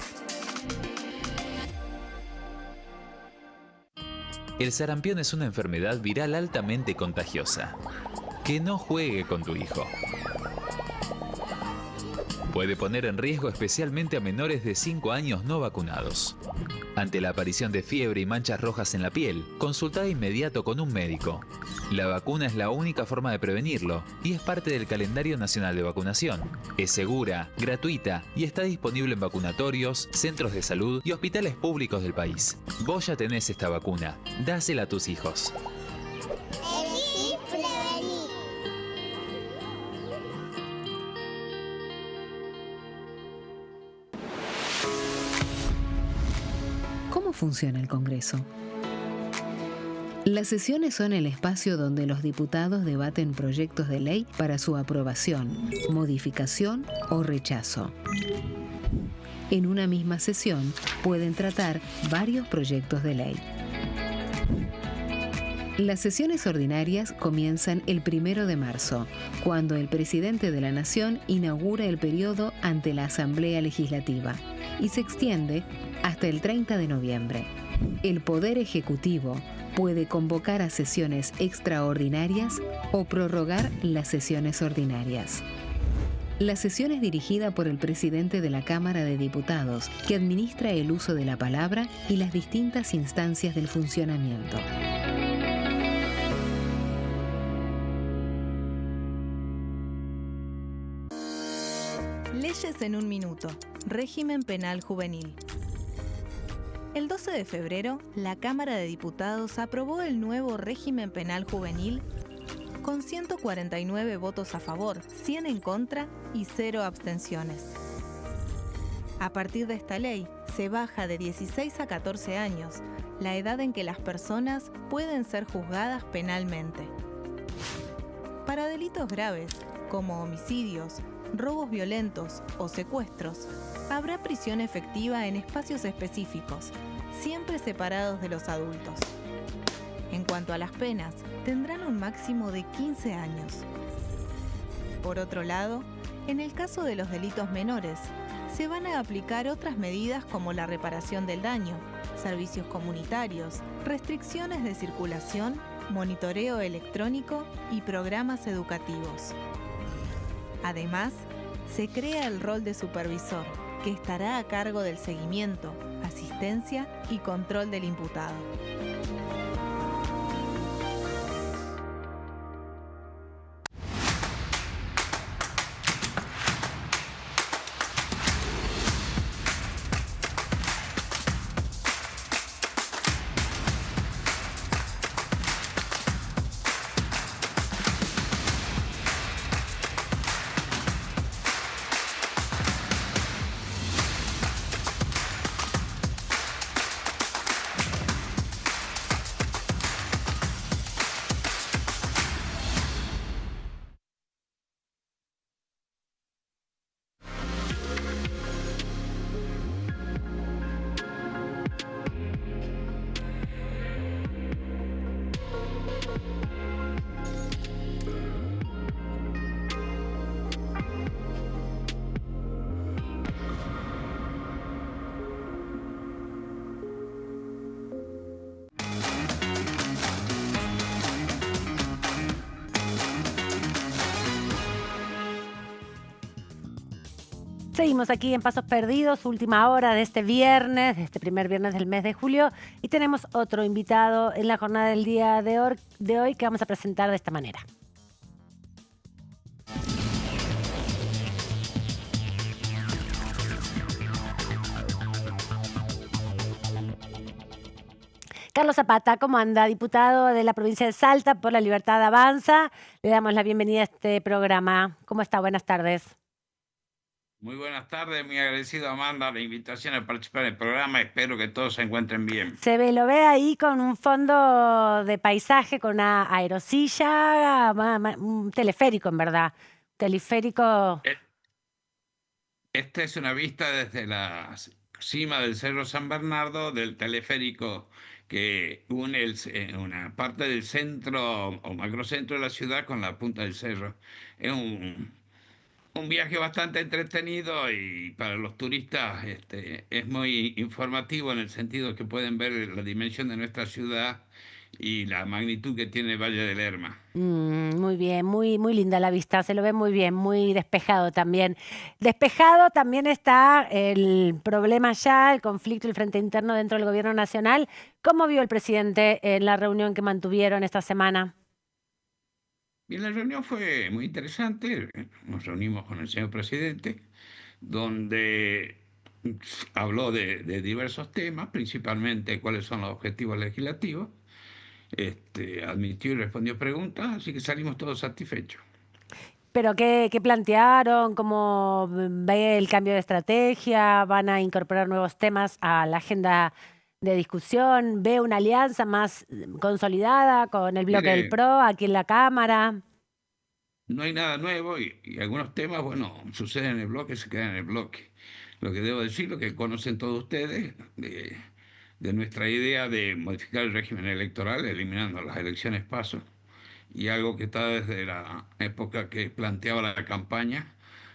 El sarampión es una enfermedad viral altamente contagiosa. Que no juegue con tu hijo. Puede poner en riesgo especialmente a menores de 5 años no vacunados. Ante la aparición de fiebre y manchas rojas en la piel, consulta de inmediato con un médico. La vacuna es la única forma de prevenirlo y es parte del calendario nacional de vacunación. Es segura, gratuita y está disponible en vacunatorios, centros de salud y hospitales públicos del país. Vos ya tenés esta vacuna. Dásela a tus hijos. Elegí prevenir. ¿Cómo funciona el Congreso? Las sesiones son el espacio donde los diputados debaten proyectos de ley para su aprobación, modificación o rechazo. En una misma sesión pueden tratar varios proyectos de ley. Las sesiones ordinarias comienzan el 1 de marzo, cuando el presidente de la Nación inaugura el periodo ante la Asamblea Legislativa y se extiende hasta el 30 de noviembre. El Poder Ejecutivo puede convocar a sesiones extraordinarias o prorrogar las sesiones ordinarias. La sesión es dirigida por el presidente de la Cámara de Diputados, que administra el uso de la palabra y las distintas instancias del funcionamiento. Leyes en un minuto. Régimen penal juvenil. El 12 de febrero, la Cámara de Diputados aprobó el nuevo régimen penal juvenil con 149 votos a favor, 100 en contra y 0 abstenciones. A partir de esta ley, se baja de 16 a 14 años la edad en que las personas pueden ser juzgadas penalmente. Para delitos graves, como homicidios, robos violentos o secuestros, habrá prisión efectiva en espacios específicos, siempre separados de los adultos. En cuanto a las penas, tendrán un máximo de 15 años. Por otro lado, en el caso de los delitos menores, se van a aplicar otras medidas como la reparación del daño, servicios comunitarios, restricciones de circulación, monitoreo electrónico y programas educativos. Además, se crea el rol de supervisor, que estará a cargo del seguimiento, asistencia y control del imputado. Seguimos aquí en Pasos Perdidos, última hora de este viernes, de este primer viernes del mes de julio, y tenemos otro invitado en la jornada del día de hoy que vamos a presentar de esta manera. Carlos Zapata, ¿cómo anda? Diputado de la provincia de Salta por la Libertad Avanza. Le damos la bienvenida a este programa. ¿Cómo está? Buenas tardes. Muy buenas tardes, muy agradecido Amanda la invitación a participar en el programa. Espero que todos se encuentren bien. Lo ve ahí con un fondo de paisaje, con una aerosilla, un teleférico en verdad. Teleférico. Esta es una vista desde la cima del Cerro San Bernardo del teleférico que une una parte del centro o macrocentro de la ciudad con la punta del cerro. Es un viaje bastante entretenido y para los turistas es muy informativo en el sentido que pueden ver la dimensión de nuestra ciudad y la magnitud que tiene el Valle del Lerma. Muy bien, muy linda la vista, se lo ve muy bien, muy despejado también. Despejado también está el problema ya, el conflicto, el frente interno dentro del gobierno nacional. ¿Cómo vio el presidente en la reunión que mantuvieron esta semana? Bien, la reunión fue muy interesante. Nos reunimos con el señor presidente, donde habló de diversos temas, principalmente cuáles son los objetivos legislativos. Admitió y respondió preguntas, así que salimos todos satisfechos. ¿Pero qué plantearon? ¿Cómo ve el cambio de estrategia? ¿Van a incorporar nuevos temas a la agenda de discusión? ¿Ve una alianza más consolidada con el bloque del PRO aquí en la Cámara? No hay nada nuevo y algunos temas, bueno, suceden en el bloque, se quedan en el bloque. Lo que debo decir, lo que conocen todos ustedes, de de nuestra idea de modificar el régimen electoral, eliminando las elecciones paso, y algo que está desde la época que planteaba la campaña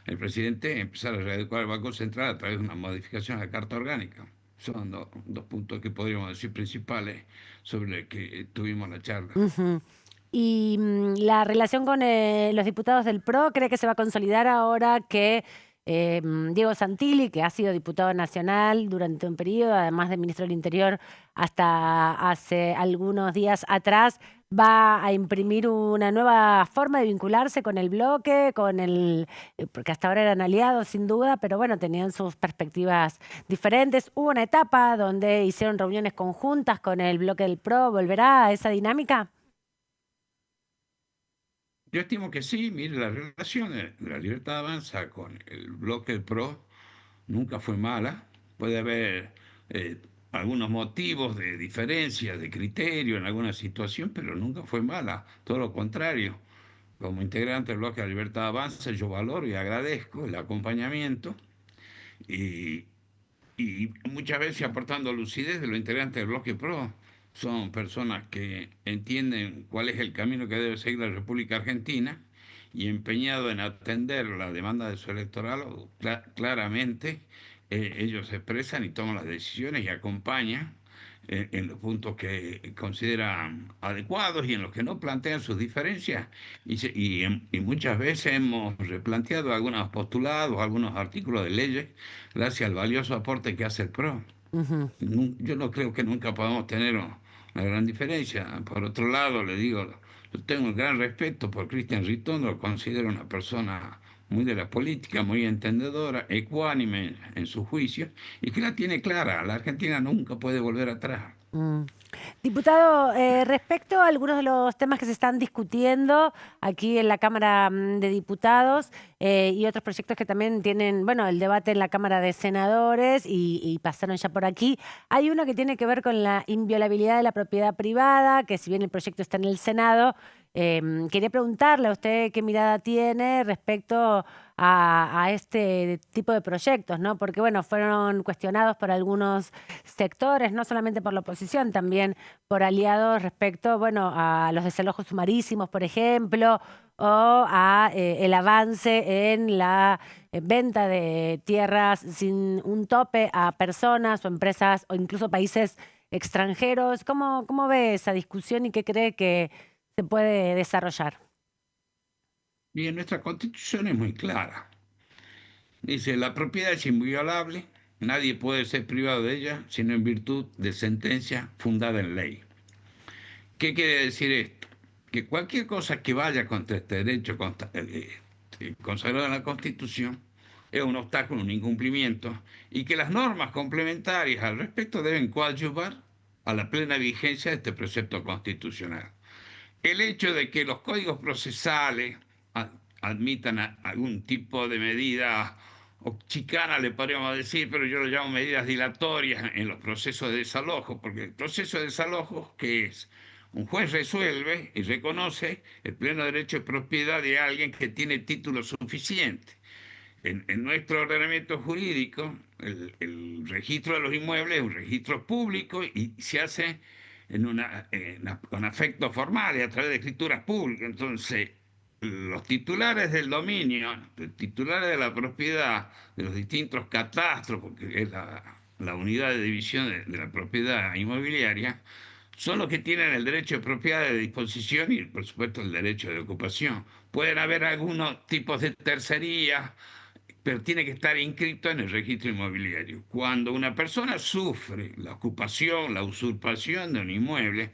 el presidente, empezar a readecuar el Banco Central a través de una modificación a la Carta Orgánica. Son dos puntos que podríamos decir principales sobre los que tuvimos la charla. Ujú. Y la relación con los diputados del PRO, ¿cree que se va a consolidar ahora que Diego Santilli, que ha sido diputado nacional durante un periodo, además de ministro del Interior hasta hace algunos días atrás, va a imprimir una nueva forma de vincularse con el bloque, porque hasta ahora eran aliados sin duda, pero bueno, tenían sus perspectivas diferentes? Hubo una etapa donde hicieron reuniones conjuntas con el bloque del PRO. ¿Volverá a esa dinámica? Yo estimo que sí. Mire, la relación de la Libertad Avanza con el bloque del PRO nunca fue mala. Puede haber algunos motivos de diferencia, de criterio en alguna situación, pero nunca fue mala. Todo lo contrario. Como integrante del bloque de la Libertad Avanza, yo valoro y agradezco el acompañamiento y, y muchas veces aportando lucidez de los integrantes del bloque PRO. Son personas que entienden cuál es el camino que debe seguir la República Argentina y empeñado en atender la demanda de su electorado, claramente ellos se expresan y toman las decisiones y acompañan en los puntos que consideran adecuados y en los que no plantean sus diferencias. Y muchas veces hemos replanteado algunos postulados, algunos artículos de leyes, gracias al valioso aporte que hace el PRO. Ujú. Yo no creo que nunca podamos tener una gran diferencia. Por otro lado, le digo, yo tengo un gran respeto por Cristian Ritondo, lo considero una persona muy de la política, muy entendedora, ecuánime en sus juicios y que la tiene clara. La Argentina nunca puede volver atrás. Mm. Diputado, respecto a algunos de los temas que se están discutiendo aquí en la Cámara de Diputados y otros proyectos que también tienen, bueno, el debate en la Cámara de Senadores y pasaron ya por aquí, hay uno que tiene que ver con la inviolabilidad de la propiedad privada, que si bien el proyecto está en el Senado, quería preguntarle a usted qué mirada tiene respecto a este tipo de proyectos, ¿no? Porque, bueno, fueron cuestionados por algunos sectores, no solamente por la oposición, también por aliados respecto, bueno, a los desalojos sumarísimos, por ejemplo, o a el avance en la venta de tierras sin un tope a personas o empresas o incluso países extranjeros. ¿Cómo ve esa discusión y qué cree que se puede desarrollar? Bien, nuestra Constitución es muy clara. Dice, la propiedad es inviolable, nadie puede ser privado de ella, sino en virtud de sentencia fundada en ley. ¿Qué quiere decir esto? Que cualquier cosa que vaya contra este derecho consagrado en la Constitución es un obstáculo, un incumplimiento, y que las normas complementarias al respecto deben coadyuvar a la plena vigencia de este precepto constitucional. El hecho de que los códigos procesales admitan algún tipo de medida o chicana, le podríamos decir, pero yo lo llamo medidas dilatorias en los procesos de desalojo, porque el proceso de desalojo, ¿qué es? Un juez resuelve y reconoce el pleno derecho de propiedad de alguien que tiene título suficiente. En nuestro ordenamiento jurídico, el registro de los inmuebles es un registro público y se hace con afectos formales, a través de escrituras públicas. Entonces, los titulares del dominio, los titulares de la propiedad, de los distintos catastros, porque es la unidad de división de la propiedad inmobiliaria, son los que tienen el derecho de propiedad de disposición y, por supuesto, el derecho de ocupación. Pueden haber algunos tipos de tercería, pero tiene que estar inscrito en el registro inmobiliario. Cuando una persona sufre la ocupación, la usurpación de un inmueble,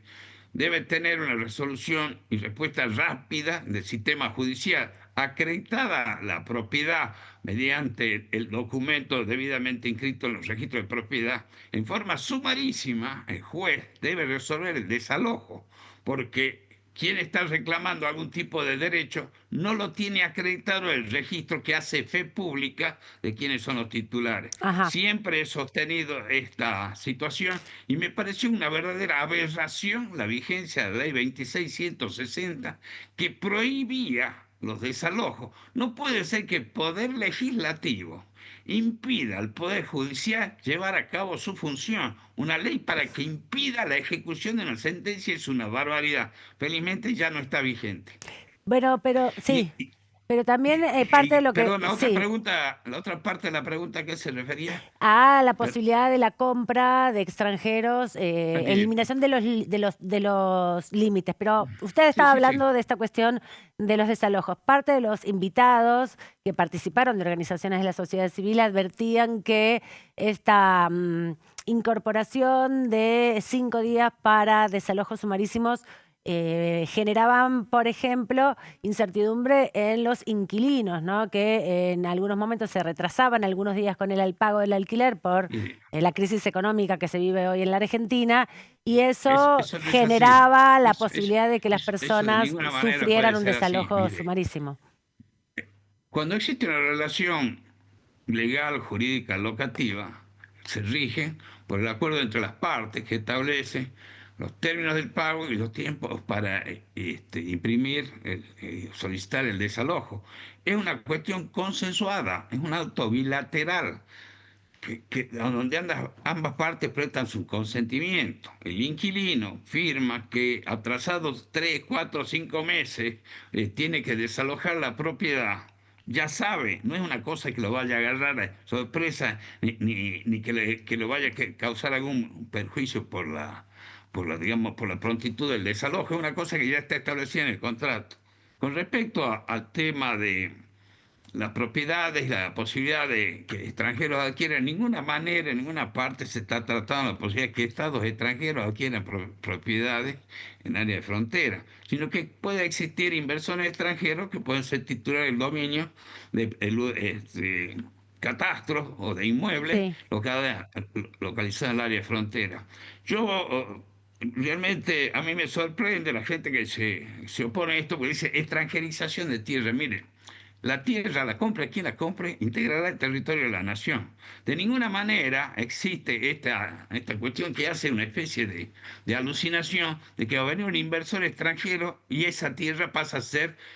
debe tener una resolución y respuesta rápida del sistema judicial, acreditada la propiedad mediante el documento debidamente inscrito en los registros de propiedad. En forma sumarísima, el juez debe resolver el desalojo, porque quien está reclamando algún tipo de derecho no lo tiene acreditado el registro que hace fe pública de quiénes son los titulares. Ajá. Siempre he sostenido esta situación y me pareció una verdadera aberración la vigencia de la ley 2660 que prohibía los desalojos. No puede ser que el Poder Legislativo impida al Poder Judicial llevar a cabo su función. Una ley para que impida la ejecución de una sentencia es una barbaridad. Felizmente ya no está vigente. Bueno, pero sí, Y, pero también parte de lo que, perdón, sí, la otra parte de la pregunta, ¿a qué se refería? a la Per- posibilidad de la compra de extranjeros, Bien. eliminación de los límites. Pero usted estaba Sí. hablando de esta cuestión de los desalojos. Parte de los invitados que participaron de organizaciones de la sociedad civil advertían que esta incorporación de 5 días para desalojos sumarísimos generaban, por ejemplo, incertidumbre en los inquilinos, ¿no? Que en algunos momentos se retrasaban algunos días con el pago del alquiler por Y la crisis económica que se vive hoy en la Argentina, y eso eso no es así. generaba la Eso- posibilidad de que las eso de personas ninguna manera sufrieran puede un ser así. desalojo Mire, sumarísimo. cuando existe una relación legal, jurídica, locativa, se rige por el acuerdo entre las partes que establece los términos del pago y los tiempos para imprimir, solicitar el desalojo. Es una cuestión consensuada, es un acto bilateral. Donde ambas partes prestan su consentimiento. El inquilino firma que atrasados 3, 4, 5 meses tiene que desalojar la propiedad. Ya sabe, no es una cosa que lo vaya a agarrar a sorpresa ni que lo vaya a causar algún perjuicio digamos, por la prontitud del desalojo. Es una cosa que ya está establecida en el contrato. Con respecto al tema de las propiedades, la posibilidad de que extranjeros adquieran, en ninguna manera, en ninguna parte se está tratando la posibilidad de que estados extranjeros adquieran propiedades en área de frontera, sino que puede existir inversores extranjeros que pueden ser titulares del dominio de catastros o de inmuebles Sí. localizados en el área de frontera. Yo realmente, a mí me sorprende la gente que se opone a esto porque dice extranjerización de tierra. Mire, la tierra, la compre quien la compre, integrará el territorio de la nación. De ninguna manera existe esta cuestión que hace una especie de alucinación de que va a venir un inversor extranjero y esa tierra pasa a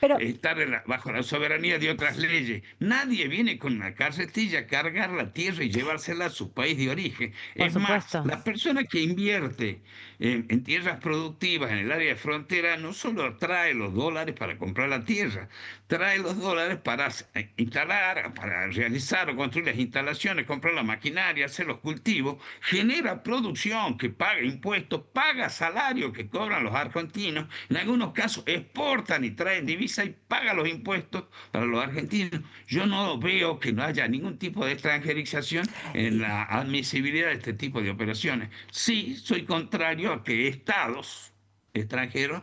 Pero, estar bajo la soberanía de otras leyes. Nadie viene con una carretilla a cargar la tierra y llevársela a su país de origen. por Es más, supuesto. la persona que invierte en tierras productivas en el área de frontera no solo trae los dólares para comprar la tierra, trae los dólares para instalar, para realizar o construir las instalaciones, comprar la maquinaria, hacer los cultivos, genera producción que paga impuestos, paga salario que cobran los argentinos, en algunos casos exportan y traen divisas y paga los impuestos para los argentinos. Yo no veo que no haya ningún tipo de extranjerización en la admisibilidad de este tipo de operaciones. Sí, soy contrario a que estados extranjeros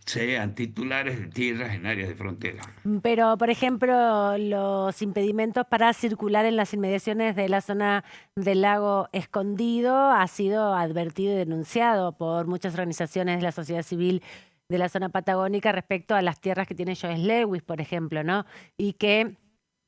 sean titulares de tierras en áreas de frontera. Pero, por ejemplo, los impedimentos para circular en las inmediaciones de la zona del lago Escondido ha sido advertido y denunciado por muchas organizaciones de la sociedad civil de la zona patagónica respecto a las tierras que tiene Joes Lewis, por ejemplo, ¿no? Y que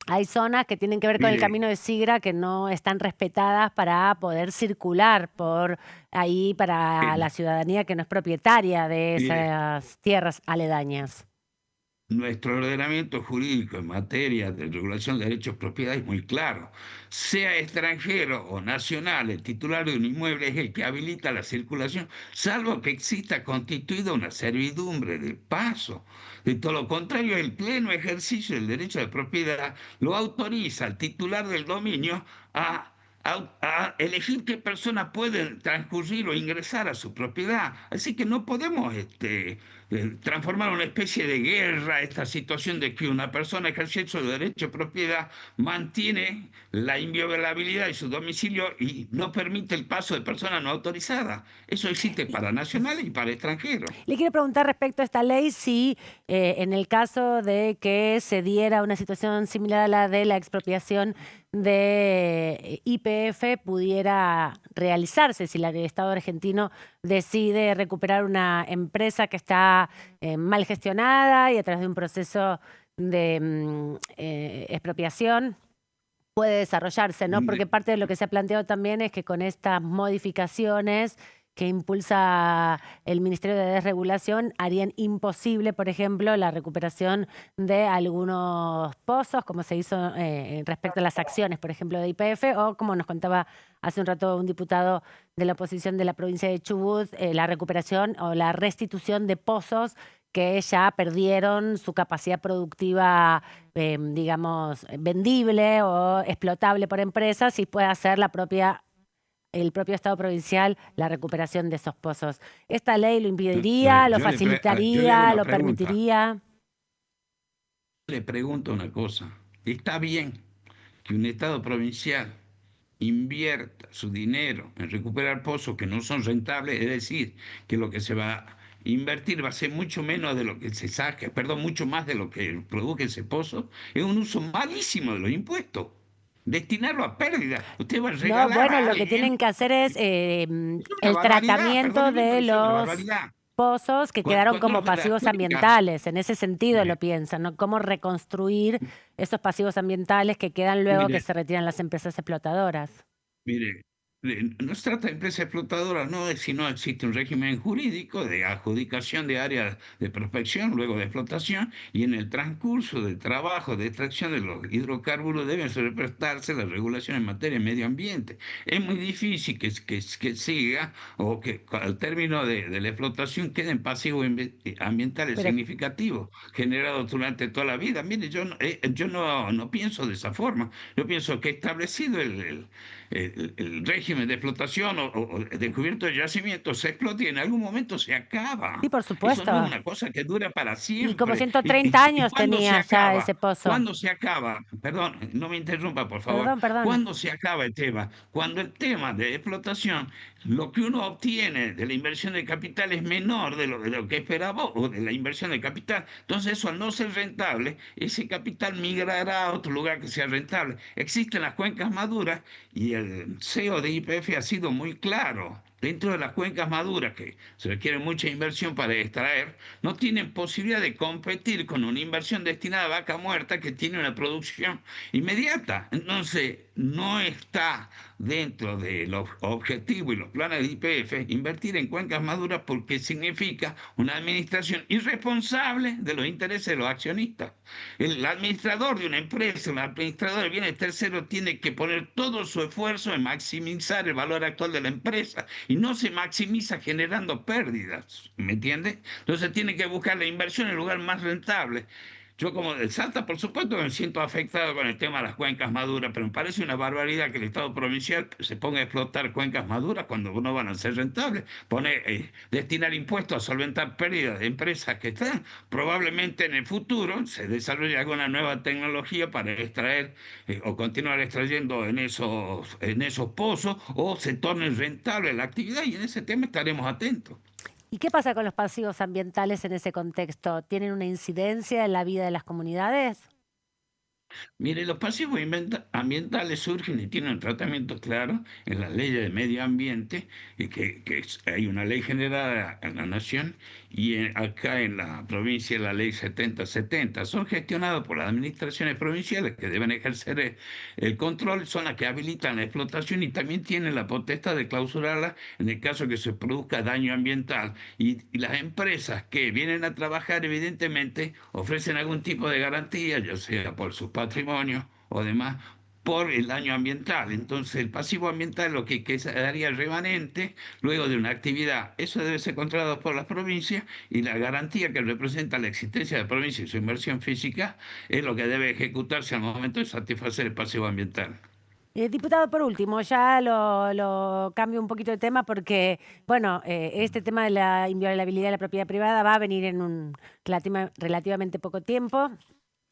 hay zonas que tienen que ver con el Mire, camino de Sigra que no están respetadas para poder circular por ahí para la ciudadanía que no es propietaria de mire, esas tierras aledañas. nuestro ordenamiento jurídico en materia de regulación de derechos de propiedad es muy claro. Sea extranjero o nacional, el titular de un inmueble es el que habilita la circulación, salvo que exista constituida una servidumbre de paso. De todo lo contrario, el pleno ejercicio del derecho de propiedad lo autoriza al titular del dominio a elegir qué persona puede transcurrir o ingresar a su propiedad. Así que no podemos transformar una especie de guerra esta situación de que una persona ejerciendo su derecho de propiedad mantiene la inviolabilidad de su domicilio y no permite el paso de personas no autorizadas. Eso existe para nacionales y para extranjeros. Le quiero preguntar respecto a esta ley si en el caso de que se diera una situación similar a la de la expropiación de YPF pudiera realizarse, si el Estado argentino decide recuperar una empresa que está mal gestionada y a través de un proceso de expropiación puede desarrollarse, ¿no? Porque parte de lo que se ha planteado también es que con estas modificaciones que impulsa el Ministerio de Desregulación harían imposible, por ejemplo, la recuperación de algunos pozos, como se hizo respecto a las acciones, por ejemplo, de YPF, o como nos contaba hace un rato un diputado de la oposición de la provincia de Chubut, la recuperación o la restitución de pozos que ya perdieron su capacidad productiva, digamos, vendible o explotable por empresas, y puede hacer el propio Estado provincial la recuperación de esos pozos. ¿Esta ley lo impediría, lo facilitaría, lo permitiría? Le pregunto una cosa. ¿Está bien que un Estado provincial invierta su dinero en recuperar pozos que no son rentables? Es decir, que lo que se va a invertir va a ser mucho menos de lo que se saque, perdón, mucho más de lo que produce ese pozo. Es un uso malísimo de los impuestos. Destinarlo a pérdidas. Usted va a regalar No, bueno, a lo que alguien. tienen que hacer es Es una el barbaridad, tratamiento perdóneme, de pero es una los barbaridad. pozos que quedaron Cuando como uno se da pasivos cuenta, ambientales. En ese sentido mire, lo piensan, ¿no? Cómo reconstruir esos pasivos ambientales que quedan luego que mire, se retiran las empresas explotadoras. mire, no se trata de empresa explotadora, no es si no existe un régimen jurídico de adjudicación de áreas de prospección, luego de explotación, y en el transcurso del trabajo de extracción de los hidrocarburos deben respetarse las regulaciones en materia de medio ambiente. Es muy difícil que siga o que al término de la explotación queden pasivos ambientales Pero significativos generados durante toda la vida. Mire, yo no pienso de esa forma. Yo pienso que establecido el régimen de explotación o de descubierto de yacimientos se explota y en algún momento se acaba. sí, por Eso no es supuesto. una cosa que dura para Y como siempre. 130 ¿Y años cuándo se tenía ya acaba? ese pozo. ¿Cuándo se acaba? Perdón, no me interrumpa, por favor. Perdón, perdón. ¿Cuándo se acaba el tema? Cuando el tema de explotación, lo que uno obtiene de la inversión de capital es menor de lo que esperaba o de la inversión de capital. Entonces, eso al no ser rentable, ese capital migrará a otro lugar que sea rentable. Existen las cuencas maduras y el CEO de YPF ha sido muy claro. Dentro de las cuencas maduras, que se requiere mucha inversión para extraer, no tienen posibilidad de competir con una inversión destinada a vaca muerta que tiene una producción inmediata. Entonces, no está dentro de los objetivos y los planes de YPF invertir en cuencas maduras porque significa una administración irresponsable de los intereses de los accionistas. El administrador de una empresa, el administrador de bienes terceros tiene que poner todo su esfuerzo en maximizar el valor actual de la empresa y no se maximiza generando pérdidas, ¿me entiende? Entonces tiene que buscar la inversión en el lugar más rentable. Yo como de Salta, por supuesto, me siento afectado con el tema de las cuencas maduras, pero me parece una barbaridad que el Estado provincial se ponga a explotar cuencas maduras cuando no van a ser rentables. Destinar impuestos a solventar pérdidas de empresas que están. Probablemente en el futuro se desarrolle alguna nueva tecnología para extraer o continuar extrayendo en esos pozos o se torne rentable la actividad y en ese tema estaremos atentos. ¿Y qué pasa con los pasivos ambientales en ese contexto? ¿Tienen una incidencia en la vida de las comunidades? Mire, los pasivos ambientales surgen y tienen un tratamiento claro en las leyes de medio ambiente, y hay una ley generada en la nación y acá en la provincia la ley 7070. Son gestionados por las administraciones provinciales que deben ejercer el control, son las que habilitan la explotación y también tienen la potestad de clausurarla en el caso que se produzca daño ambiental. Y las empresas que vienen a trabajar evidentemente ofrecen algún tipo de garantía, ya sea por su patrimonio o demás, por el daño ambiental. Entonces, el pasivo ambiental es lo que quedaría remanente luego de una actividad. Eso debe ser controlado por las provincias y la garantía que representa la existencia de la provincia y su inversión física es lo que debe ejecutarse al momento de satisfacer el pasivo ambiental. Diputado, por último, ya lo cambio un poquito de tema porque, bueno, este tema de la inviolabilidad de la propiedad privada va a venir en un relativamente poco tiempo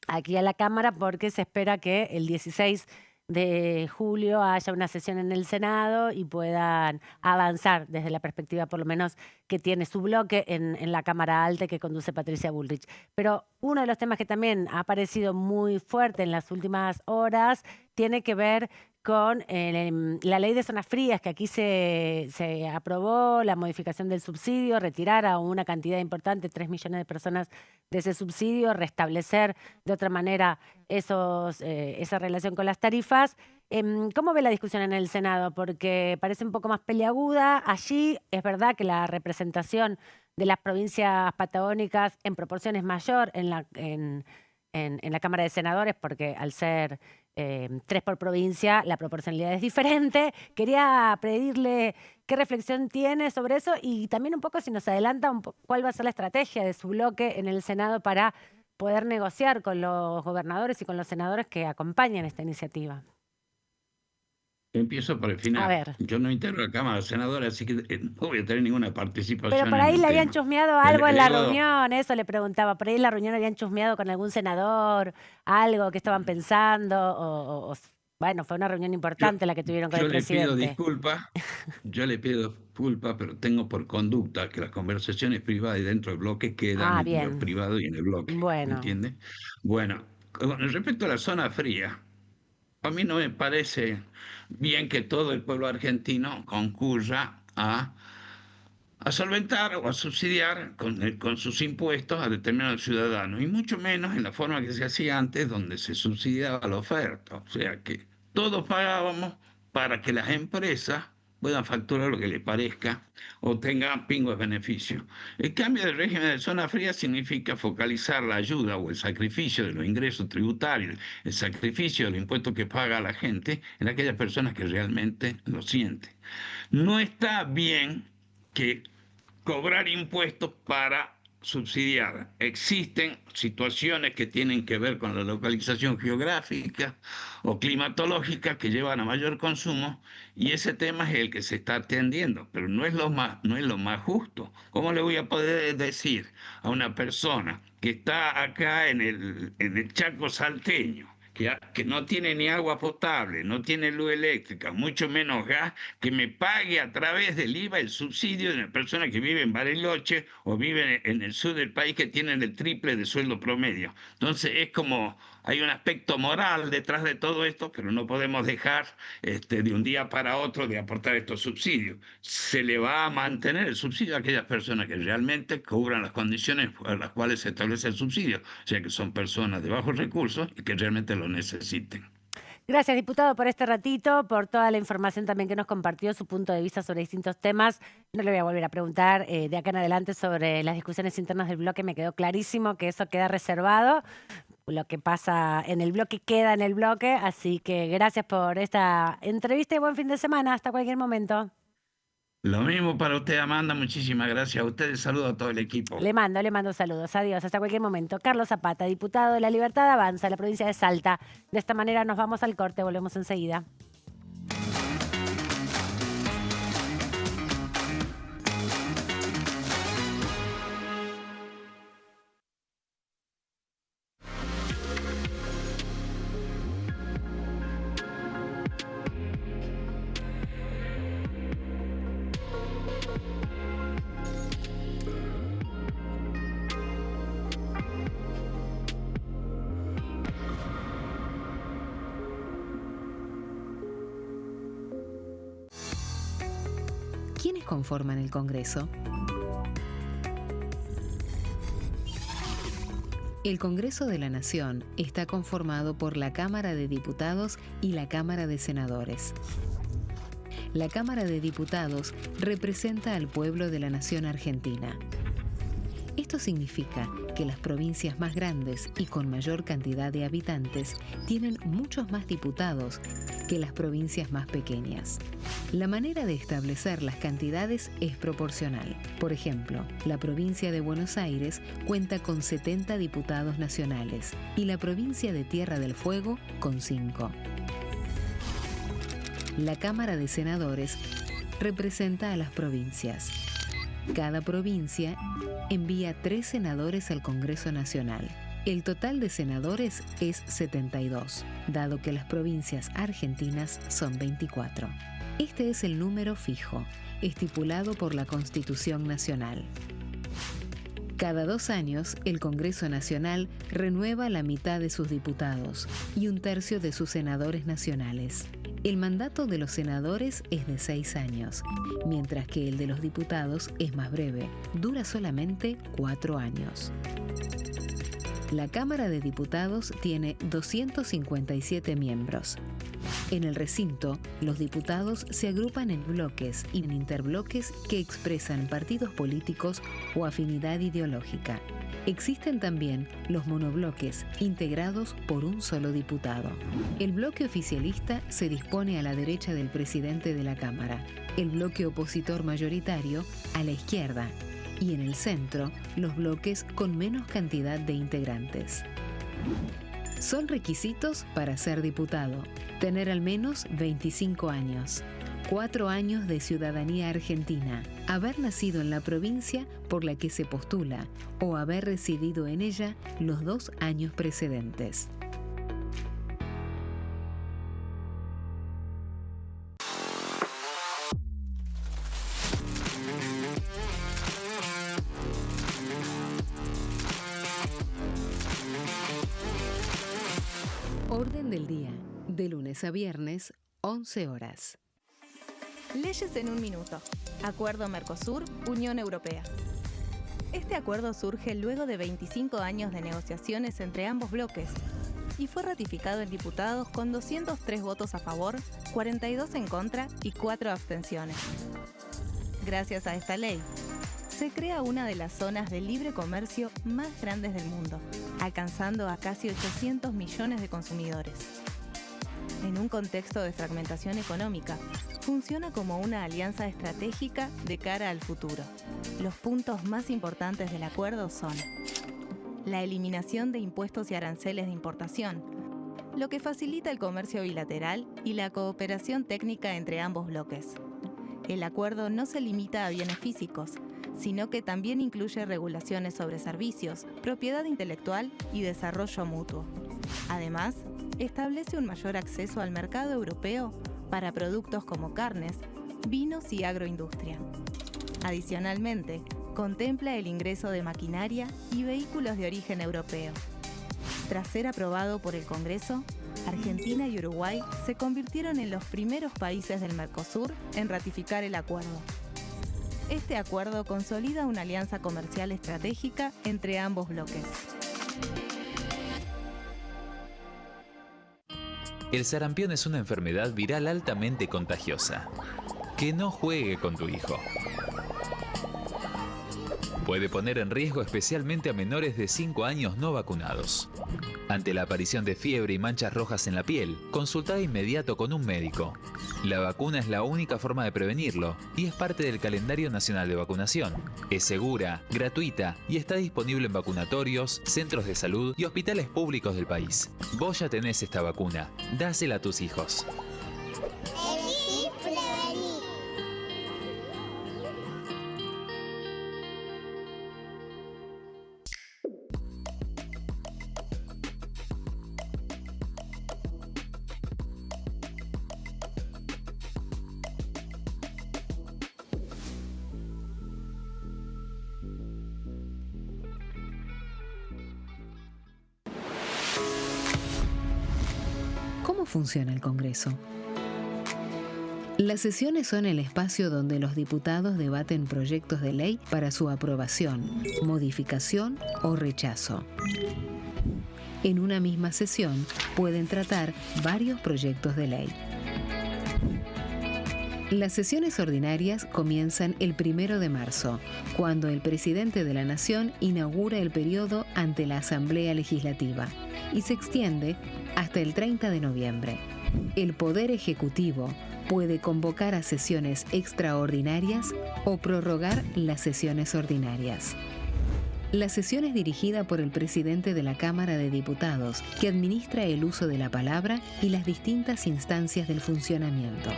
aquí a la Cámara porque se espera que el 16 de julio haya una sesión en el Senado y puedan avanzar desde la perspectiva, por lo menos, que tiene su bloque en la Cámara Alta que conduce Patricia Bullrich. Pero uno de los temas que también ha aparecido muy fuerte en las últimas horas tiene que ver con la ley de zonas frías, que aquí se aprobó la modificación del subsidio, retirar a una cantidad importante, 3 millones de personas de ese subsidio, restablecer de otra manera esa relación con las tarifas. ¿Cómo ve la discusión en el Senado? Porque parece un poco más peliaguda. Allí es verdad que la representación de las provincias patagónicas en proporción es mayor en la Cámara de Senadores, porque al ser 3 por provincia, la proporcionalidad es diferente. Quería pedirle qué reflexión tiene sobre eso y también un poco si nos adelanta cuál va a ser la estrategia de su bloque en el Senado para poder negociar con los gobernadores y con los senadores que acompañan esta iniciativa. Empiezo por el A final. ver. Yo no integro la Cámara de Senadores, así que no voy a tener ninguna participación. Pero por en ahí el le habían tema. chusmeado algo en la Digo, reunión, eso le preguntaba. Por ahí en la reunión habían chusmeado con algún senador, algo que estaban pensando, bueno, fue una reunión importante la que tuvieron con Yo el le pido presidente. disculpas, pero tengo por conducta que las conversaciones privadas y dentro del bloque quedan en lo Bien. privado y en el bloque. Bueno. ¿Entiende? Bueno, con respecto a la zona fría, a mí no me parece bien que todo el pueblo argentino concurra a solventar o a subsidiar con sus impuestos a determinados ciudadanos, y mucho menos en la forma que se hacía antes, donde se subsidiaba la oferta. O sea que todos pagábamos para que las empresas puedan facturar lo que les parezca o tengan pingües beneficios. El cambio del régimen de zona fría significa focalizar la ayuda o el sacrificio de los ingresos tributarios, el sacrificio del impuesto que paga la gente en aquellas personas que realmente lo sienten. No está bien que cobrar impuestos para subsidiar. Existen situaciones que tienen que ver con la localización geográfica o climatológica que llevan a mayor consumo, y ese tema es el que se está atendiendo, pero no es lo más justo. ¿Cómo le voy a poder decir a una persona que está acá en el Chaco salteño, que no tiene ni agua potable, no tiene luz eléctrica, mucho menos gas, que me pague a través del IVA el subsidio de una persona que vive en Bariloche o vive en el sur del país, que tienen el triple de sueldo promedio? Entonces es como, hay un aspecto moral detrás de todo esto, pero no podemos dejar de un día para otro de aportar estos subsidios. Se le va a mantener el subsidio a aquellas personas que realmente cubran las condiciones por las cuales se establece el subsidio, o sea que son personas de bajos recursos y que realmente lo necesiten. Gracias, diputado, por este ratito, por toda la información también que nos compartió, su punto de vista sobre distintos temas. No le voy a volver a preguntar de acá en adelante sobre las discusiones internas del bloque. Me quedó clarísimo que eso queda reservado. Lo que pasa en el bloque queda en el bloque. Así que gracias por esta entrevista y buen fin de semana. Hasta cualquier momento. Lo mismo para usted, Amanda. Muchísimas gracias a ustedes. Saludo a todo el equipo. Le mando saludos. Adiós. Hasta cualquier momento. Carlos Zapata, diputado de La Libertad Avanza, la provincia de Salta. De esta manera nos vamos al corte. Volvemos enseguida. ¿Quiénes conforman el Congreso? El Congreso de la Nación está conformado por la Cámara de Diputados y la Cámara de Senadores. La Cámara de Diputados representa al pueblo de la nación argentina. Esto significa que las provincias más grandes y con mayor cantidad de habitantes tienen muchos más diputados que las provincias más pequeñas. La manera de establecer las cantidades es proporcional. Por ejemplo, la provincia de Buenos Aires cuenta con 70 diputados nacionales y la provincia de Tierra del Fuego con 5. La Cámara de Senadores representa a las provincias. Cada provincia envía 3 senadores al Congreso Nacional. El total de senadores es 72, dado que las provincias argentinas son 24. Este es el número fijo, estipulado por la Constitución Nacional. Cada 2 años, el Congreso Nacional renueva la mitad de sus diputados y 1/3 de sus senadores nacionales. El mandato de los senadores es de 6 años, mientras que el de los diputados es más breve, dura solamente 4 años. La Cámara de Diputados tiene 257 miembros. En el recinto, los diputados se agrupan en bloques y en interbloques que expresan partidos políticos o afinidad ideológica. Existen también los monobloques, integrados por un solo diputado. El bloque oficialista se dispone a la derecha del presidente de la Cámara, el bloque opositor mayoritario a la izquierda, y en el centro, los bloques con menos cantidad de integrantes. Son requisitos para ser diputado: tener al menos 25 años, 4 años de ciudadanía argentina, haber nacido en la provincia por la que se postula o haber residido en ella los 2 años precedentes. Orden del día, de lunes a viernes, 11 horas. Leyes en un minuto. Acuerdo Mercosur-Unión Europea. Este acuerdo surge luego de 25 años de negociaciones entre ambos bloques y fue ratificado en diputados con 203 votos a favor, 42 en contra y 4 abstenciones. Gracias a esta ley, se crea una de las zonas de libre comercio más grandes del mundo, alcanzando a casi 800 millones de consumidores. En un contexto de fragmentación económica, funciona como una alianza estratégica de cara al futuro. Los puntos más importantes del acuerdo son: la eliminación de impuestos y aranceles de importación, lo que facilita el comercio bilateral y la cooperación técnica entre ambos bloques. El acuerdo no se limita a bienes físicos, sino que también incluye regulaciones sobre servicios, propiedad intelectual y desarrollo mutuo. Además, establece un mayor acceso al mercado europeo para productos como carnes, vinos y agroindustria. Adicionalmente, contempla el ingreso de maquinaria y vehículos de origen europeo. Tras ser aprobado por el Congreso, Argentina y Uruguay se convirtieron en los primeros países del Mercosur en ratificar el acuerdo. Este acuerdo consolida una alianza comercial estratégica entre ambos bloques. El sarampión es una enfermedad viral altamente contagiosa. Que no juegue con tu hijo. Puede poner en riesgo especialmente a menores de 5 años no vacunados. Ante la aparición de fiebre y manchas rojas en la piel, consulta de inmediato con un médico. La vacuna es la única forma de prevenirlo y es parte del calendario nacional de vacunación. Es segura, gratuita y está disponible en vacunatorios, centros de salud y hospitales públicos del país. Vos ya tenés esta vacuna, dásela a tus hijos. Elegí prevenir. ¿Cómo funciona el Congreso? Las sesiones son el espacio donde los diputados debaten proyectos de ley para su aprobación, modificación o rechazo. En una misma sesión pueden tratar varios proyectos de ley. Las sesiones ordinarias comienzan el 1 de marzo, cuando el presidente de la Nación inaugura el periodo ante la Asamblea Legislativa, y se extiende hasta el 30 de noviembre. El Poder Ejecutivo puede convocar a sesiones extraordinarias o prorrogar las sesiones ordinarias. La sesión es dirigida por el presidente de la Cámara de Diputados, que administra el uso de la palabra y las distintas instancias del funcionamiento.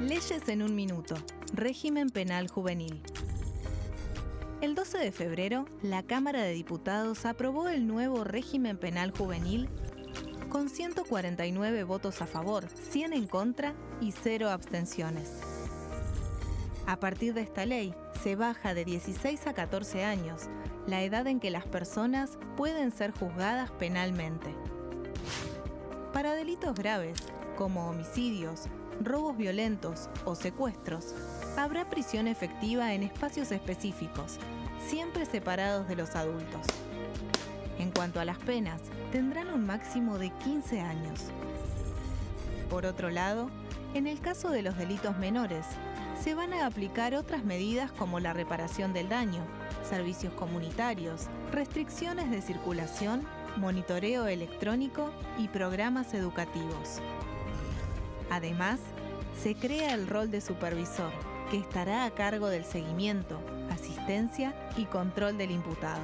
Leyes en un minuto. Régimen penal juvenil. El 12 de febrero, la Cámara de Diputados aprobó el nuevo régimen penal juvenil con 149 votos a favor, 100 en contra y 0 abstenciones. A partir de esta ley, se baja de 16 a 14 años la edad en que las personas pueden ser juzgadas penalmente. Para delitos graves, como homicidios, robos violentos o secuestros, Habrá prisión efectiva en espacios específicos, siempre separados de los adultos. En cuanto a las penas, tendrán un máximo de 15 años. Por otro lado, en el caso de los delitos menores, se van a aplicar otras medidas como la reparación del daño, servicios comunitarios, restricciones de circulación, monitoreo electrónico y programas educativos. Además, se crea el rol de supervisor, que estará a cargo del seguimiento, asistencia y control del imputado.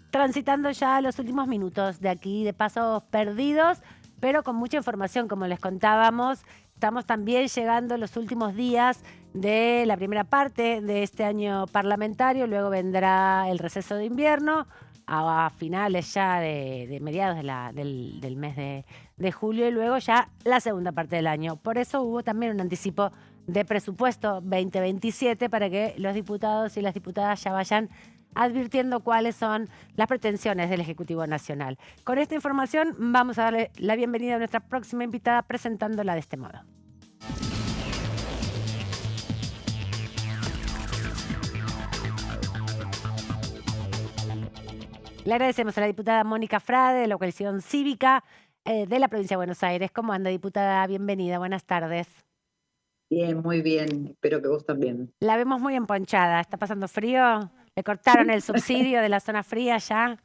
Transitando ya los últimos minutos de aquí de Pasos Perdidos, pero con mucha información, como les contábamos. Estamos también llegando a los últimos días de la primera parte de este año parlamentario, luego vendrá el receso de invierno, a finales ya de mediados del mes de julio, y luego ya la segunda parte del año. Por eso hubo también un anticipo de presupuesto 2027 para que los diputados y las diputadas ya vayan advirtiendo cuáles son las pretensiones del Ejecutivo Nacional. Con esta información vamos a darle la bienvenida a nuestra próxima invitada presentándola de este modo. Le agradecemos a la diputada Mónica Frade, de la coalición cívica de la provincia de Buenos Aires. ¿Cómo anda, diputada? Bienvenida, buenas tardes. Bien, muy bien. Espero que vos también. La vemos muy emponchada. ¿Está pasando frío? ¿Le cortaron el subsidio de la zona fría ya?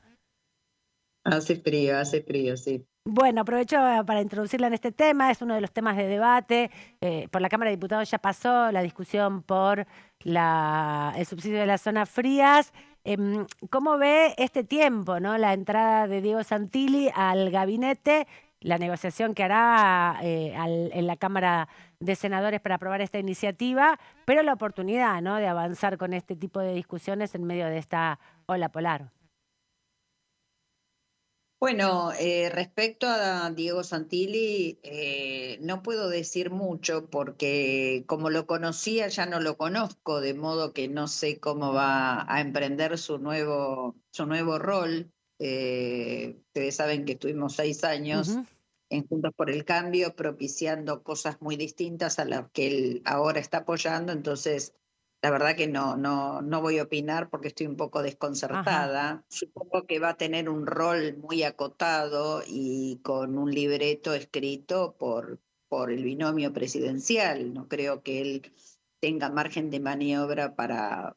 Hace frío, sí. Bueno, aprovecho para introducirla en este tema. Es uno de los temas de debate. Por la Cámara de Diputados ya pasó la discusión por el subsidio de las zonas frías. ¿Cómo ve este tiempo, ¿no? La entrada de Diego Santilli al gabinete, la negociación que hará en la Cámara de Senadores para aprobar esta iniciativa, pero la oportunidad, ¿no?, de avanzar con este tipo de discusiones en medio de esta ola polar? Bueno, respecto a Diego Santilli, no puedo decir mucho porque como lo conocía ya no lo conozco, de modo que no sé cómo va a emprender su nuevo rol. Ustedes saben que estuvimos 6 años en Juntos por el Cambio propiciando cosas muy distintas a las que él ahora está apoyando, entonces la verdad que no voy a opinar porque estoy un poco desconcertada. Ajá. Supongo que va a tener un rol muy acotado y con un libreto escrito por el binomio presidencial. No creo que él tenga margen de maniobra para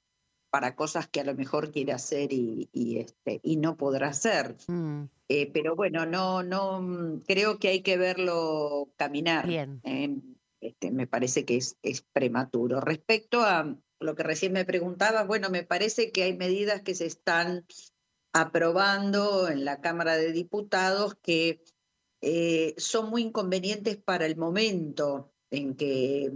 cosas que a lo mejor quiere hacer y no podrá hacer. Pero bueno, no creo que hay que verlo caminar. Bien. Me parece que es prematuro. Respecto a lo que recién me preguntabas, bueno, me parece que hay medidas que se están aprobando en la Cámara de Diputados que son muy inconvenientes para el momento en que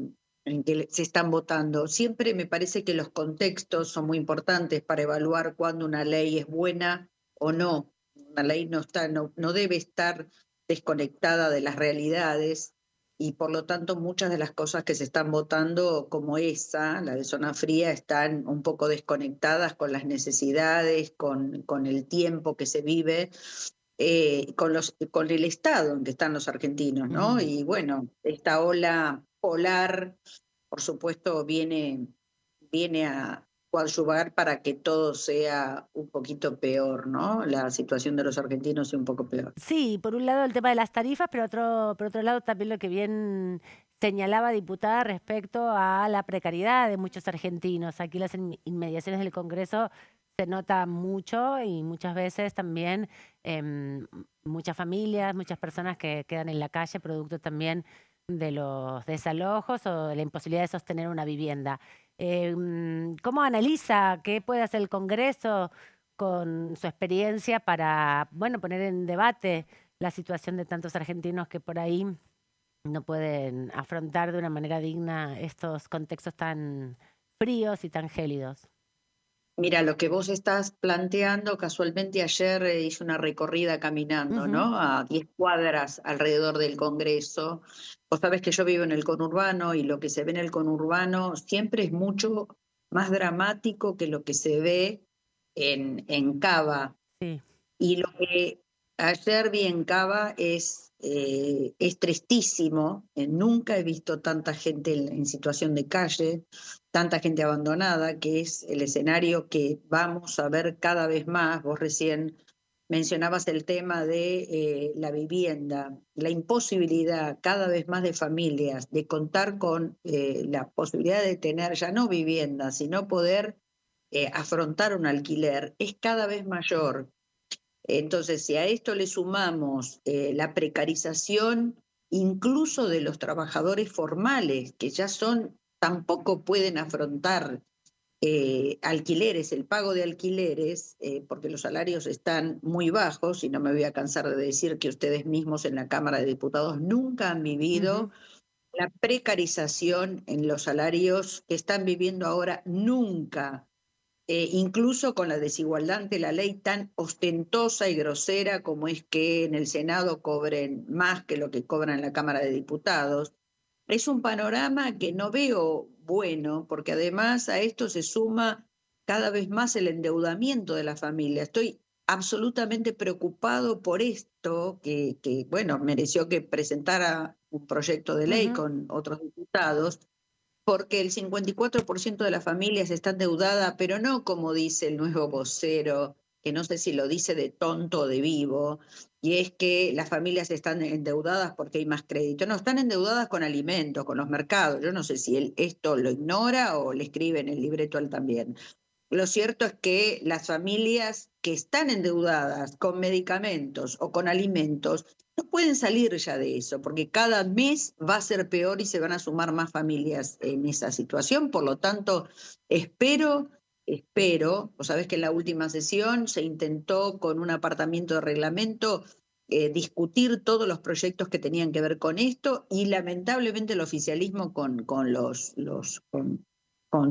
se están votando. Siempre me parece que los contextos son muy importantes para evaluar cuándo una ley es buena o no. Una ley no debe estar desconectada de las realidades y por lo tanto muchas de las cosas que se están votando, como esa, la de zona fría, están un poco desconectadas con las necesidades, con el tiempo que se vive, con el estado en que están los argentinos, ¿no? Y bueno, esta ola polar, por supuesto, viene coadyuvar para que todo sea un poquito peor, ¿no? La situación de los argentinos sea un poco peor. Sí, por un lado el tema de las tarifas, pero por otro lado también lo que bien señalaba diputada respecto a la precariedad de muchos argentinos. Aquí las inmediaciones del Congreso se nota mucho y muchas veces también muchas familias, muchas personas que quedan en la calle producto también de los desalojos o de la imposibilidad de sostener una vivienda. ¿Cómo analiza qué puede hacer el Congreso con su experiencia para, bueno, poner en debate la situación de tantos argentinos que por ahí no pueden afrontar de una manera digna estos contextos tan fríos y tan gélidos? Mira, lo que vos estás planteando, casualmente ayer hice una recorrida caminando, Ujú. ¿no? A 10 cuadras alrededor del Congreso. Vos sabés que yo vivo en el conurbano y lo que se ve en el conurbano siempre es mucho más dramático que lo que se ve en Cava. Sí. Y lo que ayer vi en Cava es tristísimo. Nunca he visto tanta gente en situación de calle, tanta gente abandonada, que es el escenario que vamos a ver cada vez más. Vos recién mencionabas el tema de la vivienda, la imposibilidad cada vez más de familias de contar con la posibilidad de tener ya no vivienda, sino poder afrontar un alquiler, es cada vez mayor. Entonces, si a esto le sumamos la precarización incluso de los trabajadores formales, que ya tampoco pueden afrontar alquileres, el pago de alquileres, porque los salarios están muy bajos, y no me voy a cansar de decir que ustedes mismos en la Cámara de Diputados nunca han vivido la precarización en los salarios que están viviendo ahora, nunca. Incluso con la desigualdad ante la ley tan ostentosa y grosera como es que en el Senado cobren más que lo que cobran en la Cámara de Diputados. Es un panorama que no veo bueno, porque además a esto se suma cada vez más el endeudamiento de la familia. Estoy absolutamente preocupado por esto, bueno, mereció que presentara un proyecto de ley Ujú. con otros diputados, porque el 54% de las familias está endeudada, pero no como dice el nuevo vocero, que no sé si lo dice de tonto o de vivo, y es que las familias están endeudadas porque hay más crédito. No, están endeudadas con alimentos, con los mercados. Yo no sé si él esto lo ignora o le escribe en el libreto a él también. Lo cierto es que las familias que están endeudadas con medicamentos o con alimentos no pueden salir ya de eso, porque cada mes va a ser peor y se van a sumar más familias en esa situación. Por lo tanto, espero, vos sabés que en la última sesión se intentó con un apartamiento de reglamento discutir todos los proyectos que tenían que ver con esto, y lamentablemente el oficialismo con